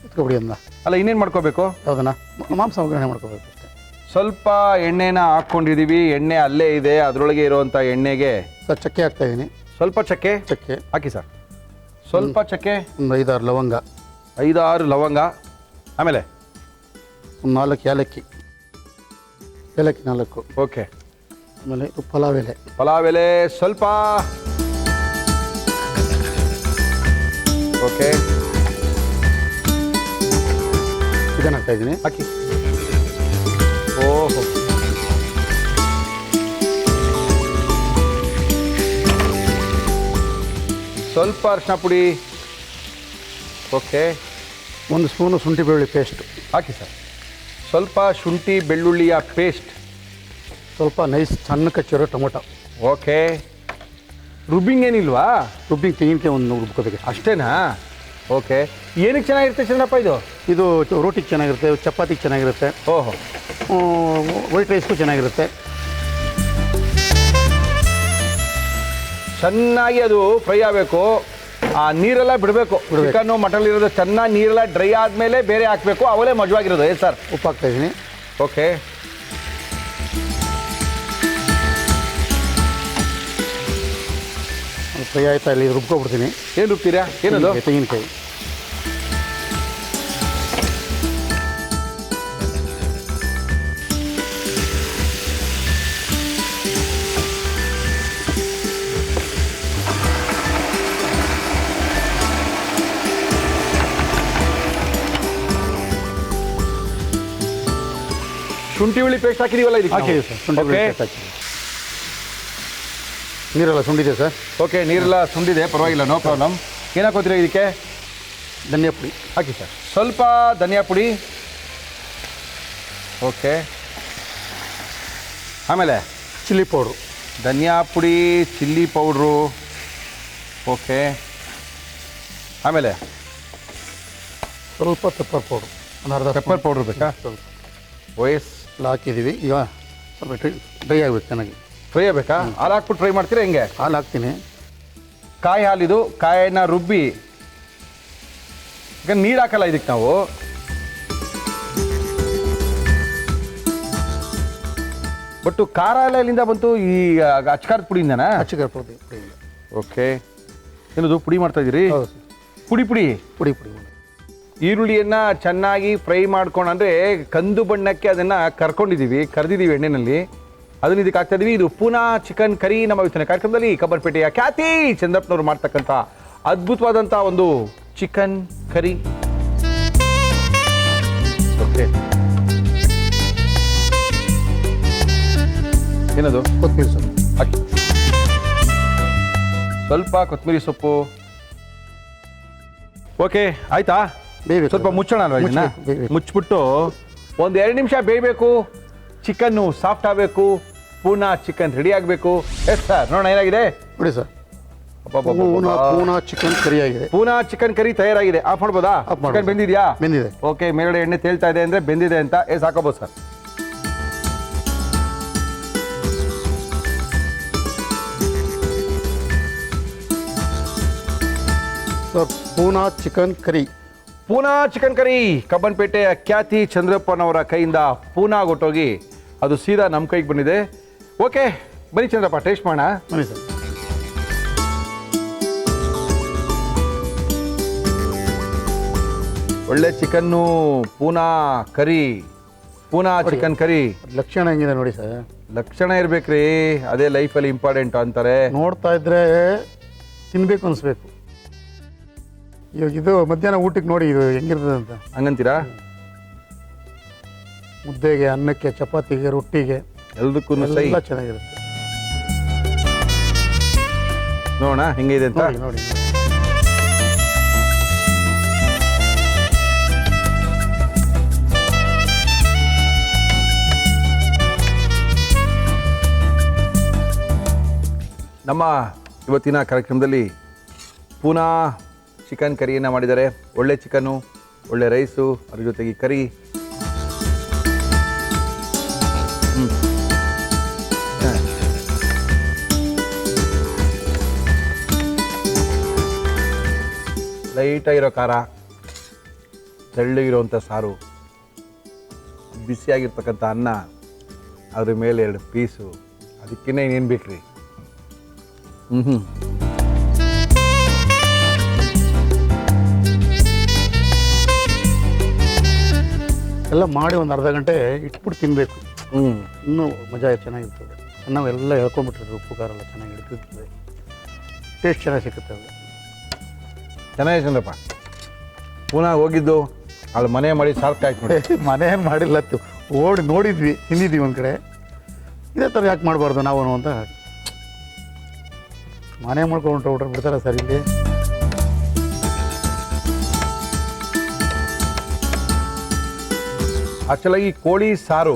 ಎತ್ಕೊಬಿಡಿ ಅದನ್ನ. ಅಲ್ಲ ಇನ್ನೇನು ಮಾಡ್ಕೋಬೇಕು? ಯಾವುದನ್ನ ಮಾಂಸ ಒಗ್ಗರಣೆ ಮಾಡ್ಕೋಬೇಕು ಅಷ್ಟೇ. ಸ್ವಲ್ಪ ಎಣ್ಣೆನ ಹಾಕ್ಕೊಂಡಿದ್ದೀವಿ, ಎಣ್ಣೆ ಅಲ್ಲೇ ಇದೆ, ಅದರೊಳಗೆ ಇರುವಂಥ ಎಣ್ಣೆಗೆ ಸರ್ ಚಕ್ಕೆ ಹಾಕ್ತಾ ಇದ್ದೀನಿ. ಸ್ವಲ್ಪ ಚಕ್ಕೆ ಹಾಕಿ ಸರ್. ಸ್ವಲ್ಪ ಚಕ್ಕೆ, ಒಂದು 5-6 ಲವಂಗ, 5-6 ಲವಂಗ, ಆಮೇಲೆ ಒಂದು 4 ಏಲಕ್ಕಿ 4. ಓಕೆ. ಆಮೇಲೆ ಪಲಾವ್ ಎಲೆ ಸ್ವಲ್ಪ. ಓಕೆ, ಚಿಕನ್ ಹಾಕ್ತಾ ಇದ್ದೀನಿ. ಹಾಕಿ. ಓಹೋ, ಸ್ವಲ್ಪ ಅರಿಶಿನ ಪುಡಿ. ಓಕೆ, 1 ಸ್ಪೂನು ಶುಂಠಿ ಬೆಳ್ಳುಳ್ಳಿ ಪೇಸ್ಟ್ ಹಾಕಿ ಸರ್. ಸ್ವಲ್ಪ ಶುಂಠಿ ಬೆಳ್ಳುಳ್ಳಿಯ ಪೇಸ್ಟ್. ಸ್ವಲ್ಪ ನೈಸ್ ಸಣ್ಣ ಕಚ್ಚಿರೋ ಟೊಮೊಟೊ. ಓಕೆ. ರುಬ್ಬಿಂಗ್ ಏನಿಲ್ವಾ? ರುಬ್ಬಿಂಗ್ ತೆಂಗಿನಕಾಯಿ ಒಂದು ರುಬ್ಕೋಬೇಕು ಅಷ್ಟೇನಾ? ಓಕೆ. ಏನಕ್ಕೆ ಚೆನ್ನಾಗಿರುತ್ತೆ ಚಂದ್ರಪ್ಪ ಇದು? ಇದು ರೋಟಿಗೆ ಚೆನ್ನಾಗಿರುತ್ತೆ, ಚಪಾತಿಗೆ ಚೆನ್ನಾಗಿರುತ್ತೆ, ಓಹೋ, ವೈಟ್ ರೈಸ್ಗೂ ಚೆನ್ನಾಗಿರುತ್ತೆ. ಚೆನ್ನಾಗಿ ಅದು ಫ್ರೈ ಆಗಬೇಕು. ಆ ನೀರೆಲ್ಲ ಬಿಡಬೇಕು. ಚಿಕನ್ನು ಮಟನ್ ಇರೋದು ಚೆನ್ನಾಗಿ ನೀರೆಲ್ಲ ಡ್ರೈ ಆದಮೇಲೆ ಬೇರೆ ಹಾಕಬೇಕು, ಅವಲೇ ಮಜವಾಗಿರೋದು. ಸರ್ ಉಪ್ಪು ಹಾಕ್ತಾ ಇದ್ದೀನಿ. ಓಕೆ. ಫ್ರೈ ಆಯ್ತಾ ಇಲ್ಲಿ ರುಬ್ಕೊಬಿಡ್ತೀನಿ. ಏನು ರುಬ್ತೀರಾ? ಏನದು? ತೆಂಗಿನಕಾಯಿ. ಶುಂಠಿ ಬೆಳ್ಳುಳ್ಳಿ ಪೇಸ್ಟ್ ಹಾಕಿದೀವಲ್ಲ ಇದಕ್ಕೆ? ಹಾಕಿದ್ದೀವಿ ಸರ್. ಶುಂಠಿ ಬೆಳ್ಳುಳ್ಳಿ ಪೇಸ್ಟ್ ಹಾಕಿ. ನೀರೆಲ್ಲ ಸುಂಡಿದೆ ಸರ್. ಓಕೆ, ನೀರೆಲ್ಲ ಸುಂದಿದೆ, ಪರವಾಗಿಲ್ಲ, ನೋ ಪ್ರಾಬ್ಲಮ್. ಏನು ಹಾಕೋತೀರಾ ಇದಕ್ಕೆ? ಧನಿಯಾ ಪುಡಿ ಹಾಕಿ ಸರ್. ಸ್ವಲ್ಪ ಧನಿಯಾ ಪುಡಿ. ಓಕೆ, ಆಮೇಲೆ ಚಿಲ್ಲಿ ಪೌಡ್ರು. ಧನಿಯಾ ಪುಡಿ, ಚಿಲ್ಲಿ ಪೌಡ್ರು. ಓಕೆ, ಆಮೇಲೆ ಸ್ವಲ್ಪ ಪೆಪ್ಪರ್ ಪೌಡ್ರು, ಒಂದು ಅರ್ಧ ಪೆಪ್ಪರ್ ಪೌಡ್ರ್ ಬೇಕಾ? ಸ್ವಲ್ಪ ವಯಸ್ ಎಲ್ಲ ಹಾಕಿದ್ದೀವಿ. ಈಗ ಸ್ವಲ್ಪ ಡ್ರೈ ಆಗಬೇಕು ಚೆನ್ನಾಗಿ. ಫ್ರೈ ಆಗಬೇಕಾ? ಹಾಲು ಹಾಕ್ಬಿಟ್ಟು ಫ್ರೈ ಮಾಡ್ತೀರಾ ಹೆಂಗೆ? ಹಾಲು ಹಾಕ್ತೀನಿ. ಕಾಯಿ ಹಾಲಿದು, ಕಾಯಿನ ರುಬ್ಬಿ. ಈಗ ನೀರು ಹಾಕಲ್ಲ ಇದಕ್ಕೆ ನಾವು. ಬಟ್ ಖಾರ ಎಲ್ಲ ಎಲ್ಲಿಂದ ಬಂತು? ಈ ಅಚ್ಕಾರದ ಪುಡಿಯಿಂದನಾ? ಅಚ್ಚುಕರ ಪುಡಿ. ಓಕೆ. ಏನದು ಪುಡಿ ಮಾಡ್ತಾ ಇದ್ದೀರಿ? ಹೌದು ಸರ್. ಪುಡಿ ಪುಡಿ ಈರುಳ್ಳಿಯನ್ನು ಚೆನ್ನಾಗಿ ಫ್ರೈ ಮಾಡ್ಕೊಂಡು, ಅಂದರೆ ಕಂದು ಬಣ್ಣಕ್ಕೆ ಅದನ್ನು ಕರೆದಿದ್ದೀವಿ ಎಣ್ಣೆಯಲ್ಲಿ. ಅದನ್ನ ಇದಕ್ಕೆ ಹಾಕ್ತಾ ಇದೀವಿ. ಇದು ಪೂನಾ ಚಿಕನ್ ಕರಿ. ನಮ್ಮ ಇವತ್ತಿನ ಕಾರ್ಯಕ್ರಮದಲ್ಲಿ ಕಬ್ಬನ್ಪೇಟೆಯ ಖ್ಯಾತಿ ಚಂದ್ರಪ್ಪನವರು ಮಾಡ್ತಕ್ಕಂಥ ಅದ್ಭುತವಾದಂಥ ಒಂದು ಚಿಕನ್ ಕರಿ. ಓಕೆ, ಏನದು? ಕೊತ್ತಂಬರಿ ಸೊಪ್ಪು ಹಾಕಿ. ಸ್ವಲ್ಪ ಕೊತ್ತಂಬರಿ ಸೊಪ್ಪು. ಓಕೆ, ಆಯ್ತಾ? ಬೇಯಬೇಕು. ಸ್ವಲ್ಪ ಮುಚ್ಚೋಣ ಅಲ್ವಾ ಇದನ್ನ? ಬೇಯಬೇಕು. ಮುಚ್ಚಿಬಿಟ್ಟು ಒಂದು 2 ನಿಮಿಷ ಬೇಯಬೇಕು. ಚಿಕನ್ನು ಸಾಫ್ಟ್ ಆಗಬೇಕು. ಪೂನಾ ಚಿಕನ್ ರೆಡಿ ಆಗಬೇಕು. ಎಸ್ ಸರ್, ನೋಡೋಣ ಏನಾಗಿದೆ ನೋಡಿ ಸರ್. ಪೂನಾ ಚಿಕನ್ ಕರಿ ಆಗಿದೆ. ಪೂನಾ ಚಿಕನ್ ಕರಿ ತಯಾರಾಗಿದೆ. ಆಫ್ ಮಾಡ್ಬೋದಾ? ಆಫ್ ಮಾಡ್ಬೋದು. ಚಿಕನ್ ಬೆಂದಿದೆಯಾ? ಬೆಂದಿದೆ. ಓಕೆ, ಮೇಲ್ಗಡೆ ಎಣ್ಣೆ ತೇಲ್ತಾ ಇದೆ ಅಂದರೆ ಬೆಂದಿದೆ ಅಂತ. ಹಾಕೋಬೋದು sir. Sir Poona chicken curry. Poona chicken curry ಕಬ್ಬನ್ಪೇಟೆಯ ಖ್ಯಾತಿ ಚಂದ್ರಪ್ಪನವರ ಕೈಯಿಂದ ಪೂನಾ ಗೊಟ್ಟೋಗಿ ಅದು ಸೀದಾ ನಮ್ಮ ಕೈಗೆ ಬಂದಿದೆ. ಓಕೆ, ಬನ್ನಿ ಚಂದ್ರಪ್ಪ, ಟೇಸ್ಟ್ ಮಾಡೋಣ. ಬನ್ನಿ ಸರ್. ಒಳ್ಳೆ ಚಿಕನ್ನು, ಪೂನಾ ಕರಿ, ಪೂನಾ ಚಿಕನ್ ಕರಿ. ಲಕ್ಷಣ ಹೆಂಗಿದೆ ನೋಡಿ ಸರ್. ಲಕ್ಷಣ ಇರ್ಬೇಕ್ರಿ, ಅದೇ ಲೈಫಲ್ಲಿ ಇಂಪಾರ್ಟೆಂಟ್ ಅಂತಾರೆ. ನೋಡ್ತಾ ಇದ್ರೆ ತಿನ್ಬೇಕು ಅನಿಸ್ಬೇಕು. ಇವಾಗ ಇದು ಮಧ್ಯಾಹ್ನ ಊಟಕ್ಕೆ ನೋಡಿ ಇದು ಹೆಂಗಿರ್ತದೆ ಅಂತ. ಹಂಗಂತೀರಾ? ಮುದ್ದೆಗೆ, ಅನ್ನಕ್ಕೆ, ಚಪಾತಿಗೆ, ರೊಟ್ಟಿಗೆ ಎಲ್ದಕ್ಕೂ ಸೈ. ಎಲ್ಲ ಚೆನ್ನಾಗಿರುತ್ತೆ. ನೋಡೋಣ ಹೆಂಗಿದೆ ಅಂತ. ನೋಡಿ ನೋಡಿ. ನಮ್ಮ ಇವತ್ತಿನ ಕಾರ್ಯಕ್ರಮದಲ್ಲಿ ಪೂನಾ ಚಿಕನ್ ಕರಿಯನ್ನು ಮಾಡಿದ್ದಾರೆ. ಒಳ್ಳೆ ಚಿಕನ್ನು, ಒಳ್ಳೆ ರೈಸು, ಅದ್ರ ಜೊತೆಗೆ ಕರಿ. ಲೈಟಾಗಿರೋ ಖಾರ, ತೆಳ್ಳಗಿರೋವಂಥ ಸಾರು, ಬಿಸಿಯಾಗಿರ್ತಕ್ಕಂಥ ಅನ್ನ, ಅದ್ರ ಮೇಲೆ 2 ಪೀಸು, ಅದಕ್ಕಿಂತ ಇನ್ನೇನು ಬೇಕ್ರಿ. ಎಲ್ಲ ಮಾಡಿ ಒಂದು ಅರ್ಧ ಗಂಟೆ ಇಟ್ಬಿಟ್ಟು ತಿನ್ನಬೇಕು. ಇನ್ನೂ ಮಜಾ ಚೆನ್ನಾಗಿರ್ತದೆ. ನಾವೆಲ್ಲ ಹೇಳ್ಕೊಂಡ್ಬಿಟ್ಟಿರ್ತೀವಿ, ಉಪ್ಪು ಖಾರ ಎಲ್ಲ ಚೆನ್ನಾಗಿ ಹಿಡ್ತಿರ್ತದೆ, ಟೇಸ್ಟ್ ಚೆನ್ನಾಗಿ ಸಿಗುತ್ತೆ ಅದು. ಚೆನ್ನಾಗಿ ಚಂದ್ರಪ್ಪ. ಪುನಃ ಹೋಗಿದ್ದು ಅಲ್ಲಿ ಮನೆ ಮಾಡಿ ಸಾರ್ಥಾಯ್ತು ನೋಡಿ. ಮನೆ ಮಾಡಿಲ್ಲ, ಓಡಿ ನೋಡಿದ್ವಿ, ತಿಂದಿದ್ವಿ ಒಂದು ಕಡೆ. ಇದೇ ಥರ ಯಾಕೆ ಮಾಡಬಾರ್ದು ನಾವು ಅಂತ ಮನೆ ಮಾಡ್ಕೊಂಡು ಊಟ ಬಿಡ್ತಾರೆ ಸರ್ ಇಲ್ಲಿ. ಆಕ್ಚುಲಾಗಿ ಕೋಳಿ ಸಾರು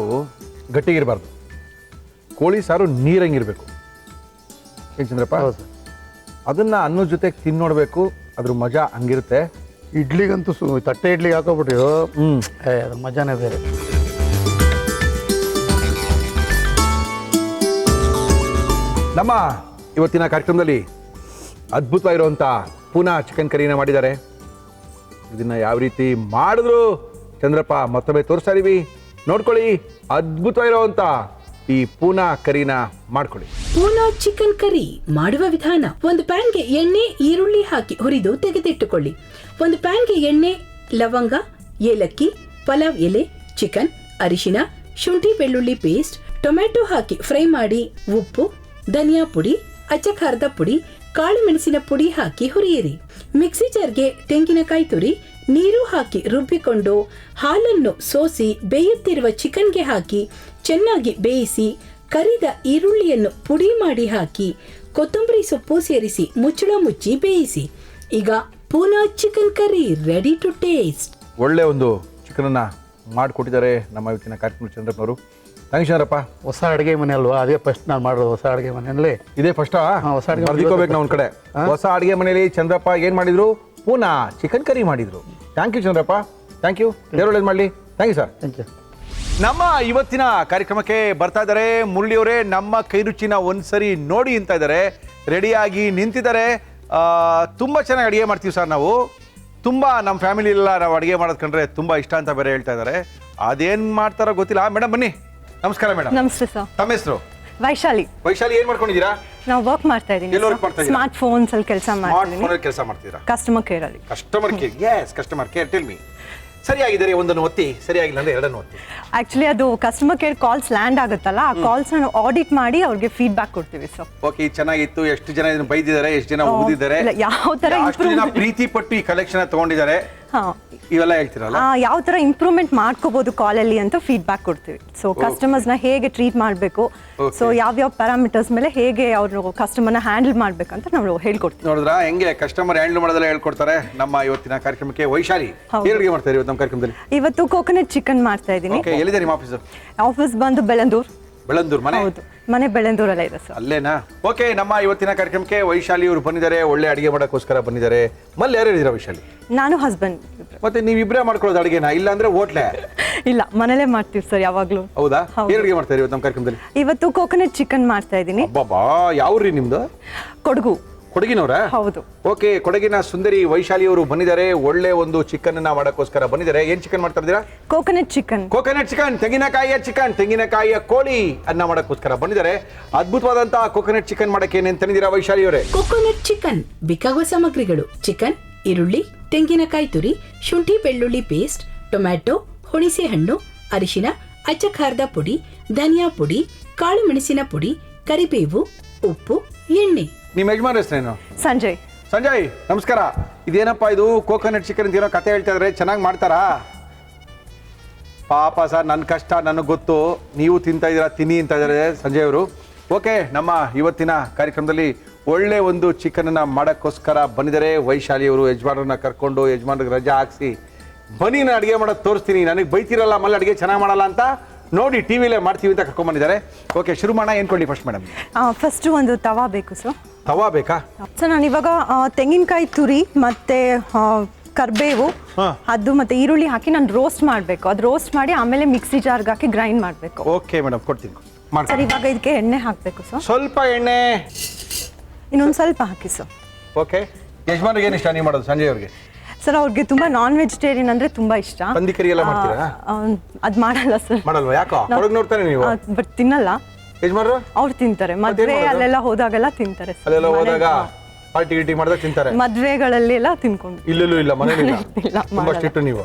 ಗಟ್ಟಿಗಿರಬಾರ್ದು, ಕೋಳಿ ಸಾರು ನೀರಂಗಿರಬೇಕು. ಏನು ಚಂದ್ರಪ್ಪ? ಹೌದು ಸರ್. ಅದನ್ನು ಅನ್ನದ ಜೊತೆಗೆ ತಿನ್ನೋಡ್ಬೇಕು, ಅದ್ರ ಮಜಾ ಹಂಗಿರುತ್ತೆ. ಇಡ್ಲಿಗಂತೂ ತಟ್ಟೆ ಇಡ್ಲಿಗೆ ಹಾಕೋಬಿಟ್ಟು ಅದ್ರ ಮಜಾನೇ ಬೇರೆ. ನಮ್ಮ ಇವತ್ತಿನ ಕಾರ್ಯಕ್ರಮದಲ್ಲಿ ಅದ್ಭುತವಾಗಿರುವಂಥ ಪೂನಾ ಚಿಕನ್ ಕರಿನ ಮಾಡಿದ್ದಾರೆ. ಇದನ್ನು ಯಾವ ರೀತಿ ಮಾಡಿದ್ರು ಚಂದ್ರಪ್ಪ ಮತ್ತೊಮ್ಮೆ ತೋರಿಸ್ತಾ ಇದೀವಿ, ನೋಡ್ಕೊಳ್ಳಿ. ಅದ್ಭುತವಾಗಿರುವಂಥ ಈ ಪೂನಾ ಕರಿನ ಮಾಡ್ಕೊಳ್ಳಿ. ಪೂನಾ ಚಿಕನ್ ಕರಿ ಮಾಡುವ ವಿಧಾನ: ಒಂದು ಪ್ಯಾನ್ಗೆ ಎಣ್ಣೆ, ಈರುಳ್ಳಿ ಹಾಕಿ ಹುರಿದು ತೆಗೆದಿಟ್ಟುಕೊಳ್ಳಿ. ಒಂದು ಪ್ಯಾನ್ಗೆ ಎಣ್ಣೆ, ಲವಂಗ, ಏಲಕ್ಕಿ, ಪಲಾವ್ ಎಲೆ, ಚಿಕನ್, ಅರಿಶಿನ, ಶುಂಠಿ ಬೆಳ್ಳುಳ್ಳಿ ಪೇಸ್ಟ್, ಟೊಮ್ಯಾಟೊ ಹಾಕಿ ಫ್ರೈ ಮಾಡಿ. ಉಪ್ಪು, ಧನಿಯಾ ಪುಡಿ, ಅಚ್ಚ ಖಾರದ ಪುಡಿ, ಕಾಳು ಮೆಣಸಿನ ಪುಡಿ ಹಾಕಿ ಹುರಿಯಿರಿ. ಮಿಕ್ಸಿ ಜಾರ್ಗೆ ತೆಂಗಿನಕಾಯಿ ತುರಿ, ನೀರು ಹಾಕಿ ರುಬ್ಬಿಕೊಂಡು ಹಾಲನ್ನು ಸೋಸಿ ಬೇಯುತ್ತಿರುವ ಚಿಕನ್ಗೆ ಹಾಕಿ ಚೆನ್ನಾಗಿ ಬೇಯಿಸಿ. ಕರಿದ ಈರುಳ್ಳಿಯನ್ನು ಪುಡಿ ಮಾಡಿ ಹಾಕಿ ಕೊತ್ತಂಬರಿ ಸೊಪ್ಪು ಸೇರಿಸಿ ಮುಚ್ಚಳ ಮುಚ್ಚಿ ಬೇಯಿಸಿ. ಈಗ Poona chicken curry ready to taste. ಒಳ್ಳೆ ಒಂದು ಚಿಕನನ್ನು ಮಾಡಿಕೊಟ್ಟಿದ್ದಾರೆ ನಮ್ಮ ಇವತ್ತಿನ ಕಾರ್ಯಕ್ರಮ ಚಂದ್ರಪ್ಪನವರು. ಥ್ಯಾಂಕ್ಸ್ ಚಂದ್ರಪ್ಪ. ಹೊಸ ಅಡುಗೆ ಮನೆ ಅಲ್ವಾ, ಅದೇ ಫಸ್ಟ್ ನಾನು ಮಾಡೋದು ಹೊಸ ಅಡುಗೆ ಮನೆಯಲ್ಲಿ. ಇದೇ ಫಸ್ಟಾ? ಹೊಸ ಅಡುಗೆ ಬರ್ದಿಕೋಬೇಕು ನಾವು ಒಂದು ಕಡೆ. ಹೊಸ ಅಡುಗೆ ಮನೆಯಲ್ಲಿ ಚಂದ್ರಪ್ಪ ಏನು ಮಾಡಿದ್ರು? ಪೂನಾ ಚಿಕನ್ ಕರಿ ಮಾಡಿದ್ರು. Thank you Chandrappa, thank you. ದೇವ್ರು ಒಳ್ಳೇದು ಮಾಡಲಿ. Thank you sir. Thank you. ನಮ್ಮ ಇವತ್ತಿನ ಕಾರ್ಯಕ್ರಮಕ್ಕೆ ಬರ್ತಾ ಇದ್ದಾರೆ ಮುರಳಿಯವರೇ. ನಮ್ಮ ಕೈ ರುಚಿನ ಒಂದ್ಸರಿ ನೋಡಿ ಅಂತ ಇದ್ದಾರೆ, ರೆಡಿಯಾಗಿ ನಿಂತಿದ್ದಾರೆ. ತುಂಬ ಚೆನ್ನಾಗಿ ಅಡುಗೆ ಮಾಡ್ತೀವಿ ಸರ್ ನಾವು. ತುಂಬ ನಮ್ಮ ಫ್ಯಾಮಿಲಿ ಎಲ್ಲ ನಾವು ಅಡುಗೆ ಮಾಡೋದು ಕಂಡ್ರೆ ತುಂಬ ಇಷ್ಟ ಅಂತ ಬೇರೆ ಹೇಳ್ತಾ ಇದ್ದಾರೆ. ಅದೇನು ಮಾಡ್ತಾರೋ ಗೊತ್ತಿಲ್ಲ. ಮೇಡಮ್ ಬನ್ನಿ. ನಮಸ್ಕಾರ ಮೇಡಮ್. ನಮಸ್ತೆ ಸರ್. ತಮ್ಮ ಹೆಸರು? ವೈಶಾಲಿ. ವೈಶಾಲಿ, ಏನು ಮಾಡ್ಕೊಂಡಿದ್ದೀರಾ? ನಾವು ವರ್ಕ್ ಮಾಡ್ತಾ ಇದ್ದೀನಿ. ಎಲ್ಲಿ ವರ್ಕ್ ಮಾಡ್ತಾ ಇದ್ದೀರಾ? ಸ್ಮಾರ್ಟ್ ಫೋನ್ಸ್ ಅಲ್ಲಿ ಕೆಲಸ ಮಾಡ್ತಿದ್ದೀನಿ. ಕೆಲಸ ಮಾಡ್ತೀರಾ? ಕಸ್ಟಮರ್ ಕೇರ್ ಅಲ್ಲಿ. Customer care. Yes, customer care. Tell me. ಸರಿಯಾಗಿದ್ದಾರೆ ಒಂದನ್ನು ಒತ್ತಿ, ಸರಿಯಾಗಿಲ್ಲ ಅಂದ್ರೆ ಎರಡನ್ನು ಒತ್ತಿ. ಆಕ್ಚುಲಿ ಅದು ಕಸ್ಟಮರ್ ಕೇರ್ ಕಾಲ್ಸ್ ಲ್ಯಾಂಡ್ ಆಗುತ್ತಲ್ಲ, ಆ ಕಾಲ್ಸ್ ನಾವು ಆಡಿಟ್ ಮಾಡಿ ಅವ್ರಿಗೆ ಫೀಡ್ಬ್ಯಾಕ್ ಕೊಡ್ತೀವಿ ಸರ್. ಓಕೆ, ಚೆನ್ನಾಗಿತ್ತು. ಎಷ್ಟು ಜನ ಇದನ್ನ ಬೈದಿದ್ದಾರೆ, ಎಷ್ಟು ಜನ ಓದಿದ್ದಾರೆ, ಯಾವ ತರ ಎಷ್ಟು ಜನ ಪ್ರೀತಿ ಪಟ್ಟು ಈ ಕಲೆಕ್ಷನ್ ತಗೊಂಡಿದ್ದಾರೆ, ಇವೆಲ್ಲ ಹೇಳ್ತೀರಲ್ಲ. ಯಾವ ತರ ಇಂಪ್ರೂವ್ಮೆಂಟ್ ಮಾಡ್ಕೋಬಹುದು ಕಾಲಲ್ಲಿ ಅಂತ ಫೀಡ್ಬ್ಯಾಕ್ ಕೊಡ್ತೀವಿ. ಸೊ ಕಸ್ಟಮರ್ಸ್ ನ ಹೇಗೆ ಟ್ರೀಟ್ ಮಾಡಬೇಕು, ಸೊ ಯಾವ ಪ್ಯಾರಾಮೀಟರ್ಸ್ ಮೇಲೆ ಹೇಗೆ ಅವರು ಕಸ್ಟಮರ್ ನ ಹ್ಯಾಂಡಲ್ ಮಾಡ್ಬೇಕಂತ ನಾವು ಹೇಳ್ಕೊಡ್ತೀವಿ. ನೋಡಿದ್ರಾ ಹೆಂಗೆ ಕಸ್ಟಮರ್ ಹ್ಯಾಂಡಲ್ ಮಾಡೋದೆಲ್ಲ ಹೇಳ್ಕೊಡ್ತಾರೆ. ನಮ್ಮ ಇವತ್ತಿನ ಕಾರ್ಯಕ್ರಮಕ್ಕೆ ವೈಶಾಲಿ ಏನು ಮಾಡ್ತಾರೆ ಇವತ್ತು ನಮ್ಮ ಕಾರ್ಯಕ್ರಮದಲ್ಲಿ? ಇವತ್ತು ಕೋಕೋನಟ್ ಚಿಕನ್ ಮಾಡ್ತಾ ಇದ್ದೀನಿ. ಓಕೆ, ಎಲ್ಲಿದೆ ನಿಮ್ಮ ಆಫೀಸ್? ಆಫೀಸ್ ಬಂದು ಬೆಳಂದೂರ್. ಬೆಳಂದೂರ್ ಮನೆ? ಹೌದು, ಮನೆ ಬೆಳಂದೂರಲ್ಲೇ ಇದೆ ಸರ್. ಅಲ್ಲೇನಾ? ಓಕೆ, ನಮ್ಮ ಇವತ್ತಿನ ಕಾರ್ಯಕ್ರಮಕ್ಕೆ ವೈಶಾಲಿ ಅವರು ಬಂದಿದ್ದಾರೆ. ಒಳ್ಳೆ ಅಡಿಗೆ ಮಾಡೋಕ್ಕೋಸ್ಕರ ಬಂದಿದ್ದಾರೆ. ಮಲ್ಲಿ ಯಾರು ಇದ್ದೀರಾ ವೈಶಾಲಿ? ನಾನು ಹಸ್ಬೆಂಡ್. ಮತ್ತೆ ನೀವಿಬ್ಬರೇ ಮಾಡ್ಕೊಳ್ಳೋದು ಅಡಿಗೆನಾ, ಇಲ್ಲ ಅಂದ್ರೆ ಹೋಟ್ಲೆ? ಇಲ್ಲ, ಮನೇಲೆ ಮಾಡ್ತೀವಿ ಸರ್ ಯಾವಾಗ್ಲೂ. ಹೌದಾ? ಏನು ಅಡಿಗೆ ಮಾಡ್ತಾರೆ ಇವತ್ತು ನಮ್ಮ ಕಾರ್ಯಕ್ರಮದಲ್ಲಿ? ಇವತ್ತು ಕೋಕೋನಟ್ ಚಿಕನ್ ಮಾಡ್ತಾ ಇದ್ದೀನಿ. ಬಾಬಾ, ಯಾವ್ರಿ ನಿಮ್ದು? ಕೊಡಗು. ಕೊಡಗಿನವರ? ಹೌದು. ಓಕೆ, ಕೊಡಗಿನ ಸುಂದರಿ ವೈಶಾಲಿ ಅವರು ಬಂದಿದ್ದಾರೆ. ಒಳ್ಳೆ ಒಂದು ಚಿಕನ್ ಅನ್ನ ಮಾಡೋಕ್ಕೋಸ್ಕರ ಬಂದಿದ್ದಾರೆ. ಏನ್ ಚಿಕನ್ ಮಾಡ್ತಾ ಇದ್ದೀರಾ? Coconut chicken. ಕೋಕೋನಟ್ ಚಿಕನ್, ತೆಂಗಿನಕಾಯಿಯ ಚಿಕನ್, ತೆಂಗಿನಕಾಯಿಯ ಕೋಳಿ ಅನ್ನ ಮಾಡೋಕ್ಕೋಸ್ಕರ ಬಂದಿದ್ದಾರೆ. ಅದ್ಭುತವಾದಂತಹ ಕೋಕೋನಟ್ ಚಿಕನ್ ಮಾಡಕ್ಕೆ ಏನೇನು ತಂದಿದ್ದೀರಾ ವೈಶಾಲಿ ಅವರೇ? ಕೋಕೋನಟ್ ಚಿಕನ್ ಬೇಕಾಗುವ ಸಾಮಗ್ರಿಗಳು: ಚಿಕನ್, ಈರುಳ್ಳಿ, ತೆಂಗಿನಕಾಯಿ ತುರಿ, ಶುಂಠಿ ಬೆಳ್ಳುಳ್ಳಿ ಪೇಸ್ಟ್, ಟೊಮ್ಯಾಟೊ, ಹುಣಸೆ ಹಣ್ಣು, ಅರಿಶಿನ, ಅಚ್ಚ ಖಾರದ ಪುಡಿ, ಧನಿಯಾ ಪುಡಿ, ಕಾಳು ಮೆಣಸಿನ ಪುಡಿ, ಕರಿಬೇವು, ಉಪ್ಪು, ಎಣ್ಣೆ. ನಿಮ್ಮ ಯಜಮಾನ್ ಹೆಸರೇನು? ಸಂಜಯ್. ಸಂಜಯ್, ನಮಸ್ಕಾರ. ಇದೇನಪ್ಪ ಇದು ಕೋಕೋನಟ್ ಚಿಕನ್ ಅಂತ ಏನೋ ಕತೆ ಹೇಳ್ತಾ ಇದ್ರೆ, ಚೆನ್ನಾಗಿ ಮಾಡ್ತಾರಾ? ಪಾಪ ಸರ್, ನನ್ನ ಕಷ್ಟ ನನಗೆ ಗೊತ್ತು. ನೀವು ತಿಂತಾ ಇದ್ದೀರಾ, ತಿನ್ನಿ ಅಂತ ಇದ್ದಾರೆ ಸಂಜಯ್ ಅವರು. ಓಕೆ, ನಮ್ಮ ಇವತ್ತಿನ ಕಾರ್ಯಕ್ರಮದಲ್ಲಿ ಒಳ್ಳೆ ಒಂದು ಚಿಕನನ್ನು ಮಾಡೋಕ್ಕೋಸ್ಕರ ಬಂದಿದ್ದಾರೆ ವೈಶಾಲಿ ಅವರು. ಯಜಮಾನರನ್ನ ಕರ್ಕೊಂಡು, ಯಜಮಾನ್ರಿಗೆ ರಜಾ ಹಾಕ್ಸಿ ಬನ್ನಿ ನಾನು ಅಡುಗೆ ಮಾಡೋದು ತೋರಿಸ್ತೀನಿ, ನನಗೆ ಬೈತಿರಲ್ಲ ಆಮೇಲೆ ಅಡುಗೆ ಚೆನ್ನಾಗಿ ಮಾಡಲ್ಲ ಅಂತ ನೋಡಿ ಟಿವಿಲೇ ಮಾಡ್ತೀವಿ ಅಂತ ಕರ್ಕೊಂಡ್ಬಂದಿದ್ದಾರೆ. ಓಕೆ, ಶುರು ಮಾಡೋಣ. ಏನು ಕೊಳ್ಳಿ ಫಸ್ಟ್ ಮೇಡಮ್? ಫಸ್ಟ್ ಒಂದು ತವಾ ಬೇಕು ಸರ್. ತವಾ ಬೇಕಾ? ಸೊ ನಾನು ಇವಾಗ ತೆಂಗಿನಕಾಯಿ ತುರಿ ಮತ್ತೆ ಕರ್ಬೇವು ಅದು ಮತ್ತೆ ಈರುಳ್ಳಿ ಹಾಕಿ ನಾನು ರೋಸ್ಟ್ ಮಾಡಬೇಕು. ಅದು ರೋಸ್ಟ್ ಮಾಡಿ ಆಮೇಲೆ ಮಿಕ್ಸಿ ಜಾರ್ಗೆ ಹಾಕಿ ಗ್ರೈಂಡ್ ಮಾಡಬೇಕು. ಓಕೆ ಮೇಡಮ್, ಕೊಡ್ತೀನಿ. ಸರ್, ಇವಾಗ ಇದಕ್ಕೆ ಎಣ್ಣೆ ಹಾಕಬೇಕು ಸರ್. ಸ್ವಲ್ಪ ಎಣ್ಣೆ ಇನ್ನೊಂದು ಸ್ವಲ್ಪ ಹಾಕಿ ಸರ್. ಓಕೆ. ಯಜಮಾನ್ರಿಗೆ ಏನು ಇಷ್ಟ ನೀವು ಮಾಡೋದು ಸಂಜಯ್ ಅವ್ರಿಗೆ? ಸರ್ ಅವ್ರಿಗೆ ತುಂಬಾ ನಾನ್ ವೆಜಿಟೇರಿಯನ್ ಅಂದ್ರೆ ತುಂಬಾ ಇಷ್ಟ. ಹಂದಿ ಕರಿ ಎಲ್ಲ ಮಾಡ್ತೀರಾ? ಅದ್ ಮಾಡಲ್ಲ ಸರ್. ಮಾಡಲ್ವಾ? ಯಾಕೋ ಹೊರಗೆ ನೋಡ್ತಾನೆ ನೀವು? ಬಟ್ ತಿನ್ನಲ್ಲ. ಯಜಮಾನ್ರು ಅವ್ರು ತಿಂತಾರೆ. ಮದ್ವೆ ಅಲ್ಲೆಲ್ಲ ಹೋದಾಗೆಲ್ಲ ತಿಂತಾರೆ sir. ಅಲ್ಲೆಲ್ಲ ಹೋದಾಗ ಪಾರ್ಟಿ ಗಿಟಿ ಮಾಡಿದಾಗ ತಿಂತಾರೆ? ಮದ್ವೆಗಳಲ್ಲೆಲ್ಲ ತಿನ್ಕೊಂಡು. ಇಲ್ಲ ಮನೇಲಿ ಇಲ್ಲ, ತುಂಬಾ ಮಾಡಲ್ಲ. ಸ್ಟ್ರಿಕ್ಟ್ ನೀವು.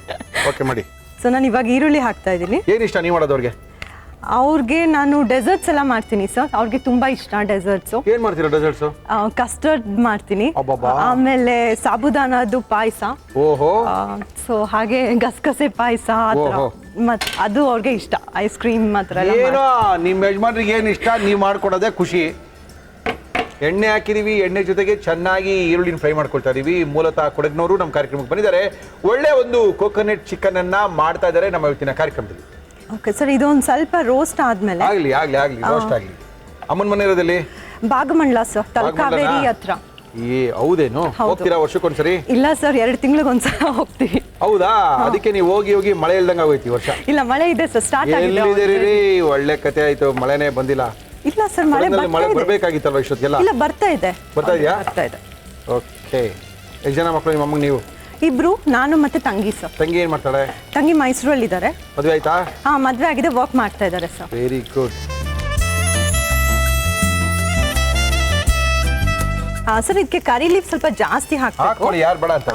ಓಕೆ ಮಾಡಿ. ಸೊ ನಾನು ಇವಾಗ ಈರುಳ್ಳಿ ಹಾಕ್ತಾ ಇದ್ದೀನಿ. ಏನ್ ಇಷ್ಟ ನೀವು ಮಾಡೋದವ್ರಿಗೆ? ಅವ್ರಿಗೆ ನಾನು ಡೆಸರ್ಟ್ಸ್ ಎಲ್ಲ ಮಾಡ್ತೀನಿ ಸರ್. ಅವ್ರಿಗೆ ತುಂಬಾ ಇಷ್ಟ ಡೆಸರ್ಟ್ಸು. ಏನ್ ಮಾಡ್ತೀರಾ ಡೆಸರ್ಟ್ಸ್? ಕಸ್ಟರ್ಡ್ ಮಾಡ್ತೀನಿ. ಅಬ್ಬಬ್ಬಾ. ಆಮೇಲೆ ಸಾಬುದಾನದ್ದು ಪಾಯಸ. ಓಹೋ. ಸೊ ಹಾಗೆ ಗಸಗಸೆ ಪಾಯಸ ಓಹೋ. ಮತ್ ಅದು ಅವ್ರಿಗೆ ಇಷ್ಟ. ಐಸ್ ಕ್ರೀಮ್ ಮಾತ್ರ ಎಲ್ಲ ಏನೋ ನಿಮ್ಮ ಯಜಮಾನ್ರಿಗೆ ಏನ್ ಇಷ್ಟ ನೀವು ಮಾಡ್ಕೊಡೋದೇ ಖುಷಿ. ಎಣ್ಣೆ ಹಾಕಿದೀವಿ, ಎಣ್ಣೆ ಜೊತೆಗೆ ಚೆನ್ನಾಗಿ ಈರುಳ್ಳಿನ ಫ್ರೈ ಮಾಡ್ಕೊಳ್ತಾ ಇದೀವಿ. ಮೂಲತಃ ಕೊಡಗಿನವರು ನಮ್ಮ ಕಾರ್ಯಕ್ರಮಕ್ಕೆ ಬಂದಿದ್ದಾರೆ. ಒಳ್ಳೆ ಒಂದು ಕೋಕೋನಟ್ ಚಿಕನ್ ಅನ್ನ ಮಾಡ್ತಾ ಇದ್ದಾರೆ ನಮ್ಮ ಇವತ್ತಿನ ಕಾರ್ಯಕ್ರಮದಲ್ಲಿ. ಓಕೆ ಸರ್, ಇದೊಂದು ಸ್ವಲ್ಪ ರೋಸ್ಟ್ ಆದ್ಮೇಲೆ ಆಗ್ಲಿ ರೋಸ್ಟ್ ಆಗ್ಲಿ. ಅಮ್ಮನ ಮನೆ ಇರೋದಲ್ಲಿ ಭಾಗಮಂಡಲ ಸರ್, ತಲಕಾವೇರಿ ಹತ್ರ. ಹೌದೇನು? ಹೋಗ್ತೀರಾ ವರ್ಷಕ್ಕೊಂದ್ಸರಿ? ಇಲ್ಲ ಸರ್, 2 ತಿಂಗಳಿಗೊಂದ್ಸಲ ಹೋಗ್ತೀವಿ. ಹೌದಾ? ಅದಕ್ಕೆ ನೀವು ಹೋಗಿ ಮಳೆ ಇಲ್ದಂಗ ಆಗೋಯ್ತು ಈ ವರ್ಷ. ಇಲ್ಲ, ಮಳೆ ಇದೆ ಸರ್, ಸ್ಟಾರ್ಟ್ ಆಗಿದೆ. ಎಲ್ಲಿದ್ದೀರಿ? ಒಳ್ಳೆ ಕತೆ ಆಯ್ತು. ಮಳೆನೇ ಬಂದಿಲ್ಲ. ಇಲ್ಲ ಸರ್, ಮಳೆ ಬರ್ಬೇಕಾಗಿತ್ತಲ್ವ ಇಷ್ಟೊತ್ತಿಗೆಲ್ಲ? ಇಲ್ಲ, ಬರ್ತಾ ಇದೆ. ಬರ್ತಾ ಇದೆಯಾ? ಬರ್ತಾ ಇದೆ. ಓಕೆ. ಎಷ್ಟು ಜನ ಮಕ್ಕಳು ನಿಮ್ಮ ಅಮ್ಮಗೆ ನೀವು? ಇಬ್ರು, ನಾನು ಮತ್ತೆ ತಂಗಿ ಸರ್. ತಂಗಿ ಏನ್ ಮಾಡ್ತಾಳೆ? ತಂಗಿ ಮೈಸೂರಲ್ಲಿ ಇದ್ದಾರೆ. ಮದುವೆ ಆಯ್ತಾ? ಹಾ, ಮದ್ವೆ ಆಗಿದೆ, ವರ್ಕ್ ಮಾಡ್ತಾ ಇದ್ದಾರೆ ಸರ್. Very good. ಸರ್, ಇದಕ್ಕೆ ಕರಿ ಲೀಫ್ ಸ್ವಲ್ಪ ಜಾಸ್ತಿ ಹಾಕ್ಬೇಕು. ಹಾಕೊಳ್ಳಿ, ಯಾರು ಬೇಡ ಅಂತ.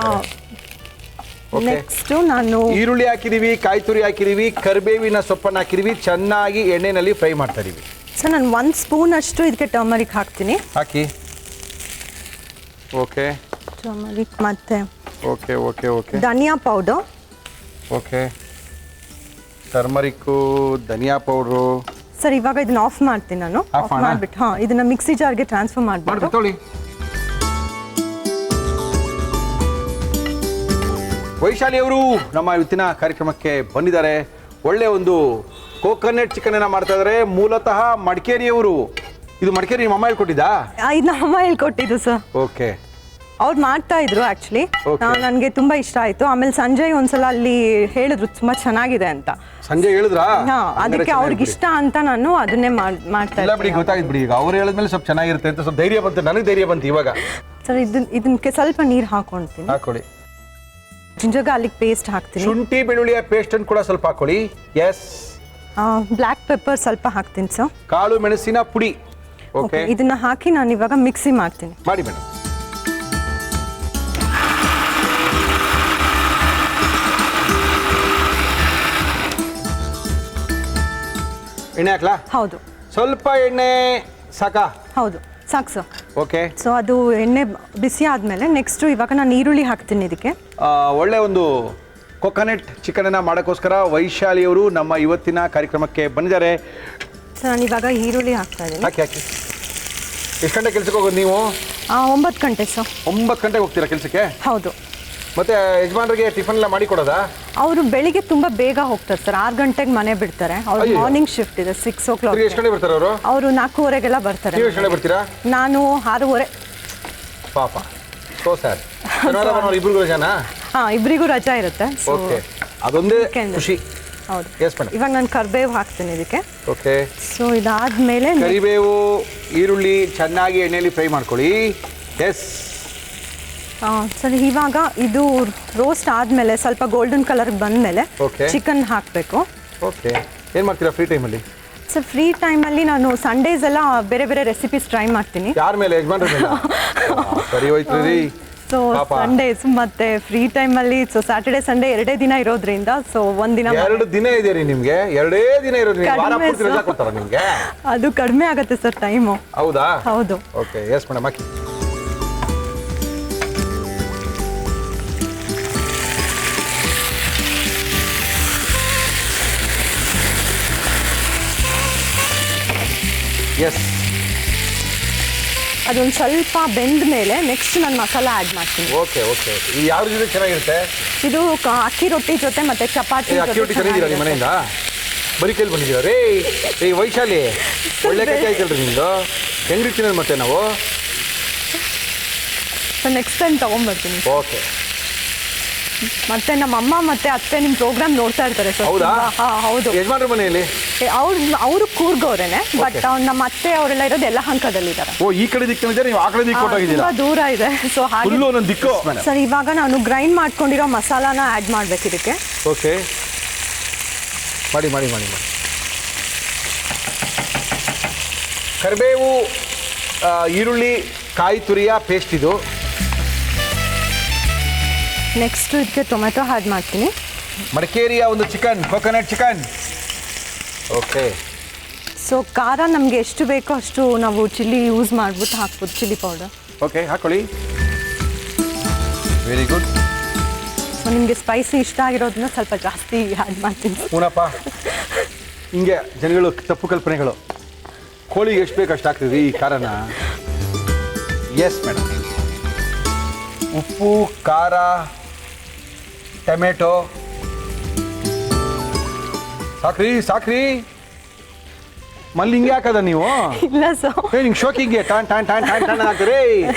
Okay. ನೆಕ್ಸ್ಟ್ ನಾನು ಈರುಳ್ಳಿ ಹಾಕಿದೀವಿ, ಕಾಯಿ ತುರಿ ಹಾಕಿದೀವಿ, ಕರಿಬೇವಿನ ಸೊಪ್ಪನ್ನು ಹಾಕಿದೀವಿ, ಚೆನ್ನಾಗಿ ಎಣ್ಣೆನಲ್ಲಿ ಫ್ರೈ ಮಾಡ್ತಾ ಇದೀವಿ. ಸರ್, ನಾನು 1 ಸ್ಪೂನ್ ಅಷ್ಟು ಇದಕ್ಕೆ ಟರ್ಮರಿಕ್ ಹಾಕ್ತೀನಿ. ಹಾಕಿ. ಓಕೆ. ಟರ್ಮರಿಕ್ ಮತ್ತೆ ಓಕೆ. ಧನಿಯಾ ಪೌಡರ್. ಓಕೆ. ಟರ್ಮರಿಕ್ಕು, ಧನಿಯಾ ಪೌಡ್ರು. ಸರ್, ಇವಾಗ ಇದನ್ನ ಆಫ್ ಮಾಡ್ತೀನಿ ನಾನು. ಆಫ್ ಮಾಡ್ಬಿಟ್ಟು ಇದನ್ನ ಮಿಕ್ಸಿ ಜಾರ್ಗೆ ಟ್ರಾನ್ಸ್ಫರ್ ಮಾಡ್ಬಿಟ್ಟು. ತೊಳಿ. ವೈಶಾಲಿ ಅವರು ನಮ್ಮ ಇವತ್ತಿನ ಕಾರ್ಯಕ್ರಮಕ್ಕೆ ಬಂದಿದ್ದಾರೆ. ಒಳ್ಳೆ ಒಂದು ಕೋಕೋನಟ್ ಚಿಕನ್ ಅನ್ನ ಮಾಡ್ತಾ ಇದ್ದಾರೆ. ಮೂಲತಃ ಮಡಿಕೇರಿಯವರು. ಇದು ಮಡಿಕೇರಿ ನಿಮ್ಮ ಅಮ್ಮ ಹೇಳ್ಕೊಟ್ಟಿದ್ದಾ? ಇದು ನಮ್ಮ ಅಮ್ಮ ಹೇಳ್ಕೊಟ್ಟಿದ್ದು ಸರ್. ಓಕೆ. ಅವ್ರು ಮಾಡ್ತಾ ಇದ್ರು ಆಕ್ಚುಲಿ. Okay. ನನಗೆ ತುಂಬಾ ಇಷ್ಟ ಆಯ್ತು. ಆಮೇಲೆ ಸಂಜಯ್ ಒಂದ್ಸಲ ಅಲ್ಲಿ ಹೇಳಿದ್ರು ತುಂಬಾ ಚೆನ್ನಾಗಿದೆ ಅಂತ. ಸಂಜೆ ಹೇಳಿದ್ರಾ? ಅದಕ್ಕೆ ಅವ್ರಿಗೆ ಇಷ್ಟ ಅಂತ ನಾನು ಅದನ್ನೇ ಮಾಡ್ತಾ ಇಲ್ಲ ಬಿಡಿ, ಗೊತ್ತಾಗಿದ್ ಬಿಡಿ. ಈಗ ಅವ್ರು ಹೇಳಿದ್ಮೇಲೆ ಸ್ವಲ್ಪ ಚೆನ್ನಾಗಿರುತ್ತೆ ಅಂತ ಸ್ವಲ್ಪ ಧೈರ್ಯ ಬಂತು. ನನಗೆ ಧೈರ್ಯ ಬಂತು ಇವಾಗ. ಸರ್, ಇದಕ್ಕೆ ಸ್ವಲ್ಪ ನೀರು ಹಾಕೊಂತೀನಿ. ಹಾಕೊಳ್ಳಿ. ಜಿಂಜರ್ ಗಾರ್ಲಿಕ್ ಪೇಸ್ಟ್ ಹಾಕ್ತೀನಿ. ಶುಂಠಿ ಬೆಳ್ಳುಳ್ಳಿಯ ಪೇಸ್ಟ್ ಅನ್ನು ಕೂಡ ಸ್ವಲ್ಪ ಹಾಕೊಳ್ಳಿ. ಎಸ್. ಬ್ಲ್ಯಾಕ್ ಪೆಪ್ಪರ್ ಸ್ವಲ್ಪ ಹಾಕ್ತೀನಿ ಸರ್. ಕಾಳು ಮೆಣಸಿನ ಪುಡಿ. ಓಕೆ. ಇದನ್ನ ಹಾಕಿ ನಾನು ಇವಾಗ ಮಿಕ್ಸಿ ಮಾಡ್ತೀನಿ. ಮಾಡಿ ಮೇಡಮ್. ಎಣ್ಣೆ ಹಾಕ್ಲಾ? ಹೌದು. ಸ್ವಲ್ಪ ಎಣ್ಣೆ ಸಾಕಾ? ಹೌದು, ಸಾಕು ಸರ್. ಓಕೆ. ಸೊ ಅದು ಎಣ್ಣೆ ಬಿಸಿ ಆದಮೇಲೆ ನೆಕ್ಸ್ಟ್ ಇವಾಗ ನಾನು ಈರುಳ್ಳಿ ಹಾಕ್ತೀನಿ ಇದಕ್ಕೆ. ಒಳ್ಳೆ ಒಂದು ಕೊಕೊನಟ್ ಚಿಕನ್ ಅನ್ನ ಮಾಡೋಕ್ಕೋಸ್ಕರ ವೈಶಾಲಿ ಅವರು ನಮ್ಮ ಇವತ್ತಿನ ಕಾರ್ಯಕ್ರಮಕ್ಕೆ ಬಂದಿದ್ದಾರೆ. ಸೊ ನಾನು ಇವಾಗ ಈರುಳ್ಳಿ ಹಾಕ್ತಾ ಇದ್ದೀನಿ. ಹಾಕಿ. ಎಷ್ಟು ಗಂಟೆ ಕೆಲಸಕ್ಕೆ ಹೋಗೋದು ನೀವು? 9 ಗಂಟೆ ಸರ್. 9 ಗಂಟೆಗೆ ಹೋಗ್ತೀರಾ ಕೆಲಸಕ್ಕೆ? ಹೌದು. ಮತ್ತೆ ಯಜಮಾನ್ರಿಗೆ ಟಿಫನ್ ಎಲ್ಲ ಮಾಡಿ ಕೊಡೋದಾ? ಅವರು ಬೆಳಿಗ್ಗೆ ತುಂಬಾ ಬೇಗ ಹೋಗ್ತಾರೆ ಸರ್. 6 ಗಂಟೆಗೆ ಮನೆ ಬಿಡ್ತಾರೆ. ಅವ್ರ ಮಾರ್ನಿಂಗ್ ಶಿಫ್ಟ್ ಇದೆ 6 o'clock. ಎಷ್ಟು ಗಂಟೆ ಬರ್ತಾರೆ ಅವರು? ಅವರು 4:15ಗೆಲ್ಲ ಬರ್ತಾರೆ. ನೀವು ಎಷ್ಟು ಗಂಟೆ ಬರ್ತೀರಾ? ನಾನು 6:30. ಪಾಪ, ಸೋ ಸ್ಯಾಡ್. ಶನಿವಾರ ಇಬ್ರಿಗೂ ರಜಾನಾ? ಇಬ್ಬರಿಗೂ ರಜಾ ಇರುತ್ತೆ. ಓಕೆ, ಅದೊಂದೇ ಖುಷಿ. ಹೌದು. Yes madam. ಇವಾಗ ನಾನು ಕರಿಬೇವು ಹಾಕ್ತೀನಿ ಇದಕ್ಕೆ. ಓಕೆ. ಸೊ ಇದಾದ್ಮೇಲೆ ಕರಿಬೇವು, ಈರುಳ್ಳಿ ಚೆನ್ನಾಗಿ ಎಣ್ಣೆಯಲ್ಲಿ ಫ್ರೈ ಮಾಡ್ಕೊಳ್ಳಿ. ಎಸ್. ಸರಿ, ಇವಾಗ ಇದು ರೋಸ್ಟ್ ಆದಮೇಲೆ ಸ್ವಲ್ಪ ಗೋಲ್ಡನ್ ಕಲರ್ಗೆ ಬಂದಮೇಲೆ Okay. ಚಿಕನ್ ಹಾಕಬೇಕು. ಓಕೆ. ಏನು ಮಾಡ್ತೀರಾ ಫ್ರೀ ಟೈಮಲ್ಲಿ? ಸರ್, ಫ್ರೀ ಟೈಮಲ್ಲಿ ನಾನು ಸಂಡೇಸ್ ಎಲ್ಲ ಬೇರೆ ಬೇರೆ ರೆಸಿಪೀಸ್ ಟ್ರೈ ಮಾಡ್ತೀನಿ. ಯಾರ ಮೇಲೆ? ಯಜಮಾನ್ರ ಮೇಲೆ? ಸರಿ ಹೋಯ್ತು ರೀ. ಸೊ ಸಂಡೇಸ್ ಮತ್ತೆ ಫ್ರೀ ಟೈಮಲ್ಲಿ ಸ್ಯಾಟರ್ಡೆ ಸಂಡೇ 2 ದಿನ ಇರೋದ್ರಿಂದ ಒಂದಿನ 2 ದಿನ ಇದೆ ರೀ ನಿಮಗೆ? 2 ದಿನ ಇರೋದು? ವಾರ ಪೂರ್ತಿ ರಜಾ ಕೊಡ್ತಾರಾ ನಿಮಗೆ? ಅದು ಕಡಿಮೆ ಆಗುತ್ತೆ ಸರ್ ಟೈಮು. ಹೌದಾ? ಹೌದು. ಓಕೆ. ಎಸ್ ಮೇಡಮ್, ಹಾಕಿ. ಎಸ್. ಅದೊಂದು ಸ್ವಲ್ಪ ಬೆಂದ ಮೇಲೆ ನೆಕ್ಸ್ಟ್ ನಾನು ಮಸಾಲ ಆ್ಯಡ್ ಮಾಡ್ತೀನಿ. ಓಕೆ. ಈ ಯಾವ ಜೊತೆ ಚೆನ್ನಾಗಿರುತ್ತೆ? ಇದು ಅಕ್ಕಿ ರೊಟ್ಟಿ ಜೊತೆ ಮತ್ತೆ ಚಪಾತಿ ಅಕ್ಕಿ ರೊಟ್ಟಿ ತಂದಿದ್ದೀರಾ ನಿಮ್ಮ ಮನೆಯಿಂದ? ಬರೀ ಕೈಲಿ ಬಂದಿದ್ದೀರಾ ರೀ? ವೈಶಾಲಿ, ಒಳ್ಳೆ ಕಥೆ ಆಯ್ತಲ್ರಿ ನಿಮ್ದು. ಹೆಂಗಿರ್ತೀನಿ ಮತ್ತೆ ನಾವು? ನೆಕ್ಸ್ಟ್ ಟೈಮ್ ತೊಗೊಂಬರ್ತೀನಿ. ಓಕೆ. ಮತ್ತೆ ನಮ್ಮ ಅಮ್ಮ ಮತ್ತೆ ಅತ್ತೆ ನಿಮ್ಮ ಪ್ರೋಗ್ರಾಮ್ ನೋಡ್ತಾ ಇರ್ತಾರೆ ಸರ್. ಹೌದಾ? ಹೌದು. ಯಜಮಾನ್ರ ಮನೆಯಲ್ಲಿ ಅವರು ಕೂರ್ಗವ್ರೇನೆ, ಬಟ್ ನಮ್ಮ ಅತ್ತೆ ಅವರೆಲ್ಲ ಇರೋದು ಯಲಹಂಕದಲ್ಲಿದ್ದಾರೆ. ಓ, ಈ ಕಡೆ ದಿಕ್ಕಿನಿದ್ದಾರೆ, ನೀವು ಆ ಕಡೆ ದಿಕ್ಕು ಕೊಟ್ಟೋಗಿದ್ದೀರಾ. ತುಂಬಾ ದೂರ ಇದೆ. ಸೊ ಹಾಗೆ ಫುಲ್ಲು ಒಂದೊಂದು ದಿಕ್ಕು. ಸರ್ ಇವಾಗ ನಾನು ಗ್ರೈಂಡ್ ಮಾಡ್ಕೊಂಡಿರೋ ಮಸಾಲಾನ ಆ್ಯಡ್ ಮಾಡ್ಬೇಕು ಇದಕ್ಕೆ. ಓಕೆ, ಮಾಡಿ ಮಾಡಿ ಮಾಡಿ ಮಾಡಿ. ಕರಿಬೇವು, ಈರುಳ್ಳಿ, ಕಾಯಿ ತುರಿಯ ಪೇಸ್ಟ್ ಇದು. ನೆಕ್ಸ್ಟ್ ಇದಕ್ಕೆ ಟೊಮೆಟೊ ಆ್ಯಡ್ ಮಾಡ್ತೀನಿ. ಮಡಿಕೇರಿಯ ಒಂದು chicken, coconut chicken. Okay, so ಖಾರ ನಮಗೆ ಎಷ್ಟು ಬೇಕೋ ಅಷ್ಟು ನಾವು ಚಿಲ್ಲಿ ಯೂಸ್ ಮಾಡ್ಬಿಟ್ಟು ಹಾಕ್ಬೋದು, ಚಿಲ್ಲಿ ಪೌಡರ್. ಓಕೆ, ಹಾಕೊಳ್ಳಿ. Very good. ಸೊ ನಿಮಗೆ ಸ್ಪೈಸಿ ಇಷ್ಟ ಆಗಿರೋದನ್ನ ಸ್ವಲ್ಪ ಜಾಸ್ತಿ ಆ್ಯಡ್ ಮಾಡ್ತೀನಿ. ಹೂನಪ್ಪ, ಹಿಂಗೆ ಜನಗಳು ತಪ್ಪು ಕಲ್ಪನೆಗಳು. ಕೋಳಿಗೆ ಎಷ್ಟು ಬೇಕು ಅಷ್ಟು ಹಾಕ್ತೀವಿ ಈ ಖಾರನ. Yes madam. ಉಪ್ಪು, ಖಾರ, ಟೊಮೆಟೊ ಸಾಕ್ರಿ ಸಾಕ್ರಿ. ಮಲ್ಲಿ ಹಿಂಗೆ ಹಾಕದ ನೀವು? ಇಲ್ಲ ಸರ್, ಹಿಂಗೆ ಶೋಕಿಂಗೆ ಟಾನ್ ಟಾನ್ ಟಾನ್ ಟಾನ್ ಟಾನ್ ಹಾಕ್ರಿ.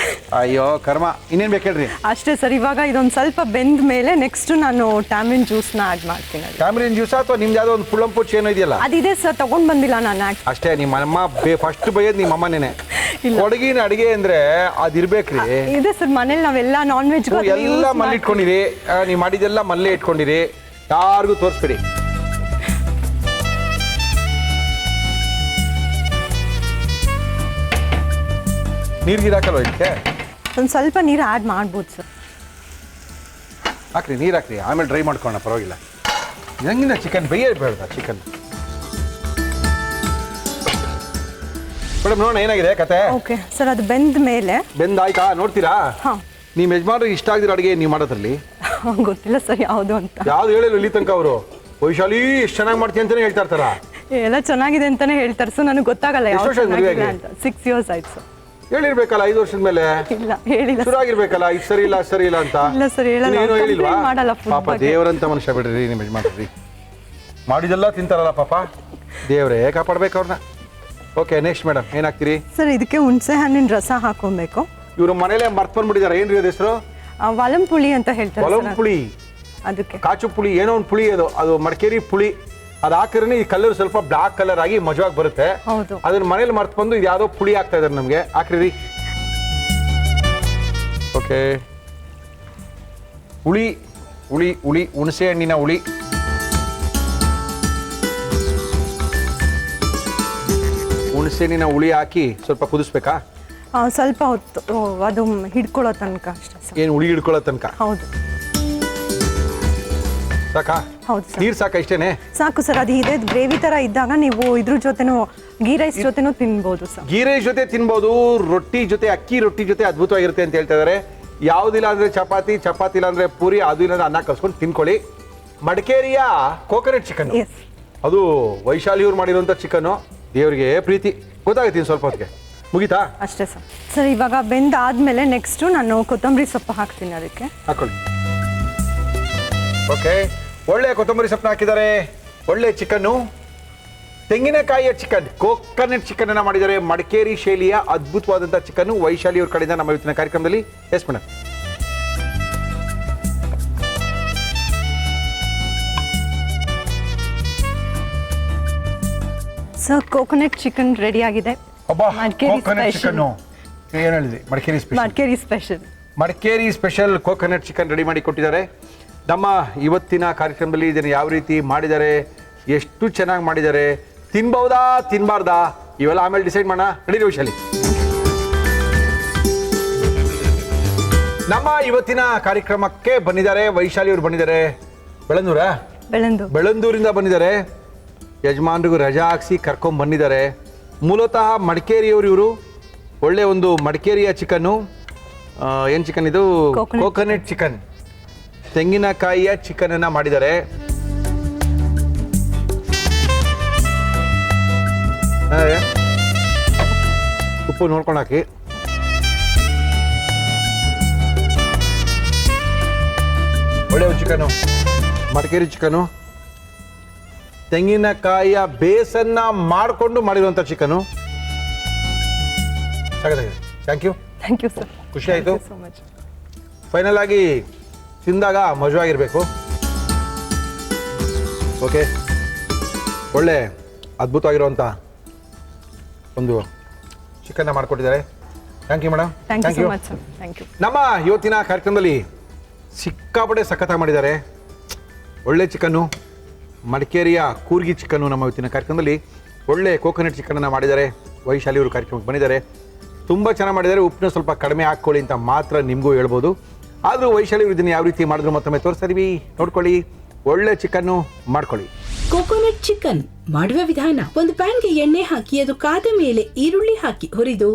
ಅಯ್ಯೋ ಕರ್ಮ, ಇನ್ನೇನು ಬೇಕು ಹೇಳ್ರಿ. ಅಷ್ಟೇ ಸರ್. ಇವಾಗ ಇದೊಂದು ಸ್ವಲ್ಪ ಬೆಂದ ಮೇಲೆ ನೆಕ್ಸ್ಟ್ ನಾನು ಟ್ಯಾಮ್ರಿನ್ ಜ್ಯೂಸ್ನ ಆ್ಯಡ್ ಮಾಡ್ತೀನಿ. ಟ್ಯಾಮ್ರಿನ್ ಜ್ಯೂಸ್ ಅಥವಾ ನಿಮ್ದು ಯಾವುದೋ ಒಂದು ಪುಳ್ಳಂ ಪುಚ್ಚ ಏನೋ ಇದೆಯಲ್ಲ ಅದಿದೆ ಸರ್, ತಗೊಂಡು ಬಂದಿಲ್ಲ ನಾನು. ಅಷ್ಟೇ. ನಿಮ್ಮ ಅಮ್ಮ ಫಸ್ಟ್ ಬೈಯೋದು ನಿಮ್ಮ ಅಮ್ಮನೇನೆ. ಕೊಡಗಿನ ಅಡಿಗೆ ಅಂದ್ರೆ ಅದಿರ್ಬೇಕ್ರಿ. ಇದೆ ಸರ್, ಮನೇಲಿ ನಾವೆಲ್ಲ ನಾನ್ ವೆಜ್ ಎಲ್ಲ ಮಲ್ಲಿ ಇಟ್ಕೊಂಡಿರಿ, ನೀವು ಮಾಡಿದೆಲ್ಲ ಮಲ್ಲೇ ಇಟ್ಕೊಂಡಿರಿ, ಯಾರಿಗೂ ತೋರಿಸ್ಬಿಡಿ. ನೀರು ಹಾಕಲ್ವ ಇದಕ್ಕೆ? ಒಂದು ಸ್ವಲ್ಪ ನೀರು ಆ್ಯಡ್ ಮಾಡ್ಬೋದು ಸರ್. ಹಾಕ್ರಿ, ನೀರು ಹಾಕ್ರಿ, ಆಮೇಲೆ ಡ್ರೈ ಮಾಡ್ಕೊಳ್ಳೋಣ, ಪರವಾಗಿಲ್ಲ. ಹೆಂಗಿನ ಚಿಕನ್ ಬೇಯ ಬೇಡ ಚಿಕನ್. ಮೇಡಮ್ ನೋಡೋಣ ಏನಾಗಿದೆ ಕತೆ. ಓಕೆ ಸರ್, ಅದು ಬೆಂದ ಮೇಲೆ. ಬೆಂದಾಯ್ತಾ ನೋಡ್ತೀರಾ? ಹಾಂ. ನಿಮ್ಮ ಯಜಮಾನ್ರಿಗೆ ಇಷ್ಟ ಆಗಿರೋ ಅಡುಗೆ ನೀವು ಮಾಡೋದ್ರಲ್ಲಿ ಗೊತ್ತಿಲ್ಲ ಸರ್ ಯಾವುದು ಅಂತ. ಯಾವ್ದು ಹೇಳಿಲ್ಲ ಇಲ್ಲಿ ತನಕ ಅವರು. ವೈಶಾಲಿ ಎಷ್ಟು ಚೆನ್ನಾಗಿ ಮಾಡ್ತೀಯ ಅಂತಾನೆ ಹೇಳ್ತಾ ಇರ್ತಾರ. ಎಲ್ಲ ಚೆನ್ನಾಗಿದೆ ಅಂತಾನೆ ಹೇಳ್ತಾರೆ ಸರ್, ನನಗೆ ಗೊತ್ತಾಗಲ್ಲ ಎಷ್ಟು ವರ್ಷ ಆಯ್ತು ಮದುವೆಯಾಗಿ? ಅಂತ. 6 years ಆಯ್ತು ಸರ್. ಹೇಳಿರ್ಬೇಕಲ್ಲ 5 ವರ್ಷದ ಮೇಲೆ. ಇಲ್ಲ ಹೇಳಿಲ್ಲ ಶುರು ಆಗಿರ್ಬೇಕಲ್ಲ ಇದು ಸರಿ ಇಲ್ಲ ಸರಿ ಇಲ್ಲ ಅಂತ. ಇಲ್ಲ ಸರ್, ಹೇಳಲ್ಲ. ಏನು ಹೇಳಿಲ್ವಾ? complaint ಮಾಡಲ್ಲ food ಪಾಪ ಬಗ್ಗೆ. ದೇವರಂತ ಮನುಷ್ಯ ಬಿಡ್ರಿ ನಿಮ್ಮ ಯಜಮಾನ್ರಿ. ಮಾಡಿದೆಲ್ಲ ತಿಂತಾರಲ್ಲ ಪಾಪ, ದೇವ್ರೇ ಕಾಪಾಡ್ಬೇಕು ಅವ್ರನ್ನ. ಓಕೆ, ನೆಕ್ಸ್ಟ್ ಮೇಡಮ್ ಏನಾಗ್ತೀರಿ? ಸರ್ ಇದಕ್ಕೆ ಹುಣಸೆ ಹಣ್ಣಿನ ರಸ ಹಾಕೊಬೇಕು. ಇವರು ಮನೇಲೆ ಮರ್ತ್ ಬಂದ್ಬಿಟ್ಟಿದ್ದಾರೆ. ಏನ್ರಿ ಅದ ಹೆಸರು? ವಲಂಪುಳಿ ಅಂತ ಹೇಳ್ತಾರೆ ಸರ್. ವಲಂಪುಳಿ, ಅದಕ್ಕೆ ಕಾಚು ಪುಳಿ, ಏನೋ ಒಂದು ಪುಳಿ ಅದು ಮಡಿಕೇರಿ ಪುಳಿ. ಅದು ಹಾಕಿದ್ರೆ ಈ ಕಲರ್ ಸ್ವಲ್ಪ ಬ್ಲಾಕ್ ಕಲರ್ ಆಗಿ ಮಜವಾಗಿ ಬರುತ್ತೆ. ಹೌದು. ಅದನ್ನ ಮನೇಲಿ ಮರ್ತ್ ಬಂದು ಇದು ಯಾವುದೋ ಪುಳಿ ಆಗ್ತಾ ಇದಾರೆ ನಮಗೆ. ಹಾಕ್ರಿ. ಓಕೆ, ಹುಳಿ ಹುಳಿ ಹುಳಿ, ಹುಣಸೆ ಹಣ್ಣಿನ ಹುಳಿ. ಹುಣಸೆ ಹಣ್ಣಿನ ಹುಳಿ ಹಾಕಿ ಸ್ವಲ್ಪ ಕುದಿಸ್ಬೇಕಾ? ಸ್ವಲ್ಪ ಹೊತ್ತು ಅದು ಹಿಡ್ಕೊಳ್ಳೋ ತನಕ ಅಷ್ಟೇ ಸರ್. ಏನು ಹುಳಿ ಹಿಡ್ಕೊಳ್ಳೋ ತನಕ? ಹೌದು ಸಾಕಾ? ಹೌದು ಸರ್. ನೀರು ಸಾಕಾ? ಇಷ್ಟೇನೆ ಸಾಕು ಸರ್. ಅದು ಇದೆ ಗ್ರೇವಿ ಥರ ಇದ್ದಾಗ ನೀವು ಇದ್ರ ಜೊತೆನೂ ಗೀ ರೈಸ್ ಜೊತೆನೂ ತಿನ್ಬೋದು ಸರ್. ಗೀ ರೈಸ್ ಜೊತೆ ತಿನ್ಬೋದು, ರೊಟ್ಟಿ ಜೊತೆ, ಅಕ್ಕಿ ರೊಟ್ಟಿ ಜೊತೆ ಅದ್ಭುತವಾಗಿರುತ್ತೆ ಅಂತ ಹೇಳ್ತಾ ಇದ್ದಾರೆ. ಯಾವುದಿಲ್ಲ ಅಂದರೆ ಚಪಾತಿ, ಚಪಾತಿ ಇಲ್ಲ ಅಂದರೆ ಪೂರಿ, ಅದು ಇಲ್ಲ ಅಂದರೆ ಅನ್ನ ಕಸ್ಕೊಂಡು ತಿನ್ಕೊಳ್ಳಿ. ಮಡಿಕೇರಿಯ ಕೋಕೋನಟ್ ಚಿಕನ್, ಎಸ್, ಅದು ವೈಶಾಲಿಯವ್ರು ಮಾಡಿರುವಂಥ ಚಿಕನ್ನು. ದೇವರಿಗೆ ಪ್ರೀತಿ. ಗೊತ್ತಾಗುತ್ತೆ ಇನ್ನು ಸ್ವಲ್ಪ ಹೊತ್ತಿಗೆ. ಮುಗೀತಾ? ಅಷ್ಟೇ ಸರ್. ಸರ್ ಇವಾಗ ಬೆಂದಾದ್ಮೇಲೆ ನೆಕ್ಸ್ಟು ನಾನು ಕೊತ್ತಂಬರಿ ಸೊಪ್ಪು ಹಾಕ್ತೀನಿ ಅದಕ್ಕೆ. ಹಾಕೊಳ್ಳಿ. ಓಕೆ, ಒಳ್ಳೆ ಕೊತ್ತಂಬರಿ ಸೊಪ್ಪನ್ನ ಹಾಕಿದ್ದಾರೆ. ಒಳ್ಳೆ ಚಿಕನ್ನು, ತೆಂಗಿನಕಾಯಿಯ ಚಿಕನ್, ಕೋಕೋನಟ್ ಚಿಕನ್ ಅನ್ನ ಮಾಡಿದ್ದಾರೆ. ಮಡಿಕೇರಿ ಶೈಲಿಯ ಅದ್ಭುತವಾದಂಥ ಚಿಕನ್ನು ವೈಶಾಲಿ ಅವ್ರ ಕಡೆಯಿಂದ ನಮ್ಮ ಇವತ್ತಿನ ಕಾರ್ಯಕ್ರಮದಲ್ಲಿ. Yes madam. Sir coconut chicken ready ಆಗಿದೆ. ಮಡಿಕೇರಿ ಸ್ಪೆಷಲ್. ಏನು ಹೇಳಿದ್ರಿ? Madikeri special. Madikeri special. Madikeri special coconut chicken ready ಮಾಡಿ ಕೊಟ್ಟಿದ್ದಾರೆ. ನಮ್ಮ ಇವತ್ತಿನ ಕಾರ್ಯಕ್ರಮದಲ್ಲಿ ಇದನ್ನು ಯಾವ ರೀತಿ ಮಾಡಿದ್ದಾರೆ, ಎಷ್ಟು ಚೆನ್ನಾಗಿ ಮಾಡಿದ್ದಾರೆ, ತಿನ್ಬಹುದಾ ತಿನ್ಬಾರ್ದಾ ಇವೆಲ್ಲ ಆಮೇಲೆ ಡಿಸೈಡ್ ಮಾಡೋಣ. ನಡೀರಿ ವೈಶಾಲಿ. ನಮ್ಮ ಇವತ್ತಿನ ಕಾರ್ಯಕ್ರಮಕ್ಕೆ ಬಂದಿದ್ದಾರೆ ವೈಶಾಲಿ ಅವರು ಬಂದಿದ್ದಾರೆ. ಬೆಳಂದೂರಿಂದ ಬಂದಿದ್ದಾರೆ. ಯಜಮಾನ್ರಿಗೂ ರಜಾ ಹಾಕ್ಸಿ ಕರ್ಕೊಂಡ್ ಬಂದಿದ್ದಾರೆ. ಮೂಲತಃ ಮಡಿಕೇರಿಯವರು ಇವರು. ಒಳ್ಳೆ ಒಂದು ಮಡಿಕೇರಿಯ ಚಿಕನ್ನು. ಏನು ಚಿಕನ್ ಇದು? ಕೋಕೋನಟ್ ಚಿಕನ್, ತೆಂಗಿನಕಾಯಿಯ ಚಿಕನ್ ಅನ್ನ ಮಾಡಿದ್ದಾರೆ. ಉಪ್ಪು ನೋಡ್ಕೊಂಡು ಹಾಕಿ. ಒಳ್ಳೆ ಚಿಕನು, ಮಡಿಕೇರಿ ಚಿಕನು, ತೆಂಗಿನಕಾಯಿಯ ಬೇಸನ್ನ ಮಾಡಿಕೊಂಡು ಮಾಡಿರುವಂಥ ಚಿಕನು. ಸಾಕಾಗಿದೆ. Thank you thank you sir. ಖುಷಿ ಆಯಿತು. So much. ಫೈನಲ್ ಆಗಿ ತಿಂದಾಗ ಮಜವಾಗಿರಬೇಕು. ಓಕೆ, ಒಳ್ಳೆ ಅದ್ಭುತವಾಗಿರುವಂಥ ಒಂದು ಚಿಕನ್ನ ಮಾಡಿಕೊಟ್ಟಿದ್ದಾರೆ. Thank you madam. Thank you so much sir. Thank you. ನಮ್ಮ ಇವತ್ತಿನ ಕಾರ್ಯಕ್ರಮದಲ್ಲಿ ಸಿಕ್ಕಾಪಟ್ಟೆ ಸಖತ್ತಾಗಿ ಮಾಡಿದ್ದಾರೆ. ಒಳ್ಳೆ ಚಿಕನ್ನು, ಮಡಿಕೇರಿಯ ಕೂರ್ಗಿ ಚಿಕನ್ನು ನಮ್ಮ ಇವತ್ತಿನ ಕಾರ್ಯಕ್ರಮದಲ್ಲಿ ಒಳ್ಳೆ ಕೋಕೋನಟ್ ಚಿಕನನ್ನು ಮಾಡಿದ್ದಾರೆ. ವೈಶಾಲಿ ಅವರು ಕಾರ್ಯಕ್ರಮಕ್ಕೆ ಬಂದಿದ್ದಾರೆ. ತುಂಬ ಚೆನ್ನಾಗಿ ಮಾಡಿದ್ದಾರೆ. ಉಪ್ಪನ್ನ ಸ್ವಲ್ಪ ಕಡಿಮೆ ಹಾಕ್ಕೊಳ್ಳಿ ಅಂತ ಮಾತ್ರ ನಿಮಗೂ ಹೇಳ್ಬೋದು. ಆದರೂ ವೈಶಾಲಿ ಅವರು ಇದನ್ನು ಯಾವ ರೀತಿ ಮಾಡಿದ್ರು ಮತ್ತೊಮ್ಮೆ ತೋರಿಸ್ತಾ ಇದೀವಿ, ನೋಡ್ಕೊಳ್ಳಿ. ಒಳ್ಳೆ ಚಿಕನ್ನು ಮಾಡ್ಕೊಳ್ಳಿ. ಕೋಕೋನಟ್ ಚಿಕನ್ ಮಾಡುವ ವಿಧಾನ: ಒಂದು ಪ್ಯಾನ್ಗೆ ಎಣ್ಣೆ ಹಾಕಿ ಅದು ಕಾದ ಮೇಲೆ ಈರುಳ್ಳಿ ಹಾಕಿ ಹುರಿದು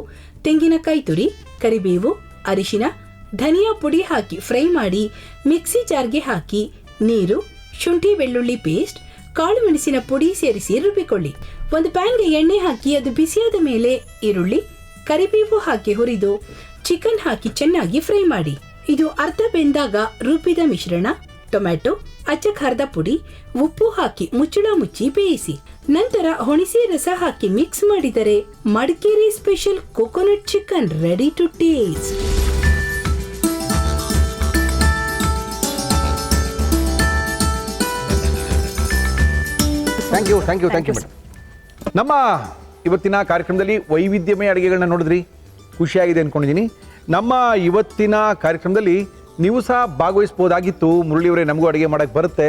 ತೆಂಗಿನಕಾಯಿ ತುರಿ, ಕರಿಬೇವು, ಅರಿಶಿನ, ಧನಿಯಾ ಪುಡಿ ಹಾಕಿ ಫ್ರೈ ಮಾಡಿ ಮಿಕ್ಸಿ ಜಾರ್ಗೆ ಹಾಕಿ ನೀರು, ಶುಂಠಿ ಬೆಳ್ಳುಳ್ಳಿ ಪೇಸ್ಟ್, ಕಾಳು ಮೆಣಸಿನ ಪುಡಿ ಸೇರಿಸಿ ರುಬ್ಬಿಕೊಳ್ಳಿ. ಒಂದು ಪ್ಯಾನ್ಗೆ ಎಣ್ಣೆ ಹಾಕಿ ಅದು ಬಿಸಿಯಾದ ಮೇಲೆ ಈರುಳ್ಳಿ, ಕರಿಬೇವು ಹಾಕಿ ಹುರಿದು ಚಿಕನ್ ಹಾಕಿ ಚೆನ್ನಾಗಿ ಫ್ರೈ ಮಾಡಿ. ಇದು ಅರ್ಧ ಬೆಂದಾಗ ರುಬ್ಬಿದ ಮಿಶ್ರಣ, ಟೊಮ್ಯಾಟೊ, ಅಚ್ಚ ಖಾರದ ಪುಡಿ, ಉಪ್ಪು ಹಾಕಿ ಮುಚ್ಚಳ ಮುಚ್ಚಿ ಬೇಯಿಸಿ. ನಂತರ ಹುಣಸೆ ರಸ ಹಾಕಿ ಮಿಕ್ಸ್ ಮಾಡಿದರೆ Madikeri special coconut chicken ready to taste. Thank you madam. ನಮ್ಮ ಇವತ್ತಿನ ಕಾರ್ಯಕ್ರಮದಲ್ಲಿ ವೈವಿಧ್ಯಮಯ ಅಡುಗೆಗಳನ್ನ ನೋಡಿದ್ರಿ, ಖುಷಿಯಾಗಿದೆ ಅಂದ್ಕೊಂಡಿದ್ದೀನಿ. ನಮ್ಮ ಇವತ್ತಿನ ಕಾರ್ಯಕ್ರಮದಲ್ಲಿ ನೀವು ಸಹ ಭಾಗವಹಿಸ್ಬೋದಾಗಿತ್ತು. ಮುರಳಿಯವರೇ, ನಮಗೂ ಅಡುಗೆ ಮಾಡೋಕ್ಕೆ ಬರುತ್ತೆ,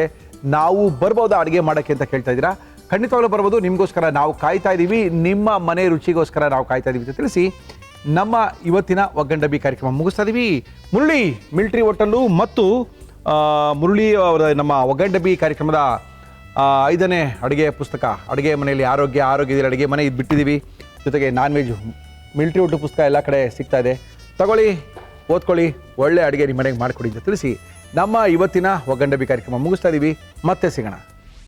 ನಾವು ಬರ್ಬೋದಾ ಅಡುಗೆ ಮಾಡೋಕ್ಕೆ ಅಂತ ಕೇಳ್ತಾ ಇದ್ದೀರಾ. ಖಂಡಿತವಾಗ್ಲೂ ಬರ್ಬೋದು. ನಿಮಗೋಸ್ಕರ ನಾವು ಕಾಯ್ತಾ ಇದ್ದೀವಿ, ನಿಮ್ಮ ಮನೆ ರುಚಿಗೋಸ್ಕರ ನಾವು ಕಾಯ್ತಾ ಇದ್ದೀವಿ ಅಂತ ತಿಳಿಸಿ ನಮ್ಮ ಇವತ್ತಿನ ಒಗ್ಗಂಡಬಿ ಕಾರ್ಯಕ್ರಮ ಮುಗಿಸ್ತಾ ಇದ್ದೀವಿ. ಮುರಳಿ ಮಿಲ್ಟ್ರಿ ಹೋಟೆಲ್ಲು ಮತ್ತು ಮುರಳಿ ಅವರ ನಮ್ಮ ಒಗ್ಗಂಡಬಿ ಕಾರ್ಯಕ್ರಮದ 5ನೇ ಅಡುಗೆ ಪುಸ್ತಕ, ಅಡುಗೆ ಮನೆಯಲ್ಲಿ ಆರೋಗ್ಯದಲ್ಲಿ ಅಡುಗೆ ಮನೆ ಇದು ಬಿಟ್ಟಿದ್ದೀವಿ. ಜೊತೆಗೆ ನಾನ್ ವೆಜ್ ಮಿಲ್ಟ್ರಿ ಊಟ ಪುಸ್ತಕ ಎಲ್ಲ ಕಡೆ ಸಿಗ್ತಾ ಇದೆ. ತಗೊಳ್ಳಿ, ಓದ್ಕೊಳ್ಳಿ, ಒಳ್ಳೆ ಅಡುಗೆ ನಿಮ್ಮ ಮನೆಗೆ ಮಾಡಿಕೊಡಿ ಅಂತ ತಿಳಿಸಿ ನಮ್ಮ ಇವತ್ತಿನ ಒಗ್ಗಂಡಬಿ ಕಾರ್ಯಕ್ರಮ ಮುಗಿಸ್ತಾ ಇದ್ದೀವಿ. ಮತ್ತೆ ಸಿಗೋಣ.